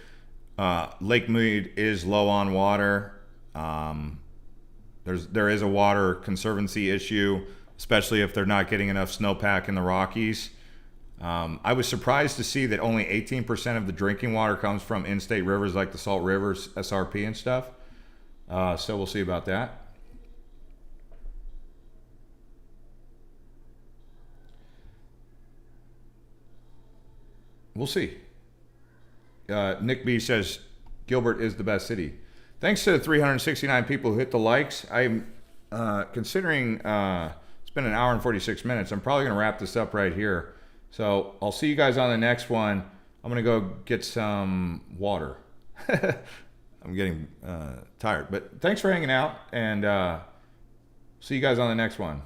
Lake Mead is low on water. There is a water conservancy issue, especially if they're not getting enough snowpack in the Rockies. I was surprised to see that only 18% of the drinking water comes from in-state rivers like the Salt Rivers, SRP and stuff. So we'll see about that. We'll see. Nick B says Gilbert is the best city. Thanks to the 369 people who hit the likes. I'm considering it's been an hour and 46 minutes. I'm probably going to wrap this up right here. So I'll see you guys on the next one. I'm going to go get some water. I'm getting tired. But thanks for hanging out, and see you guys on the next one.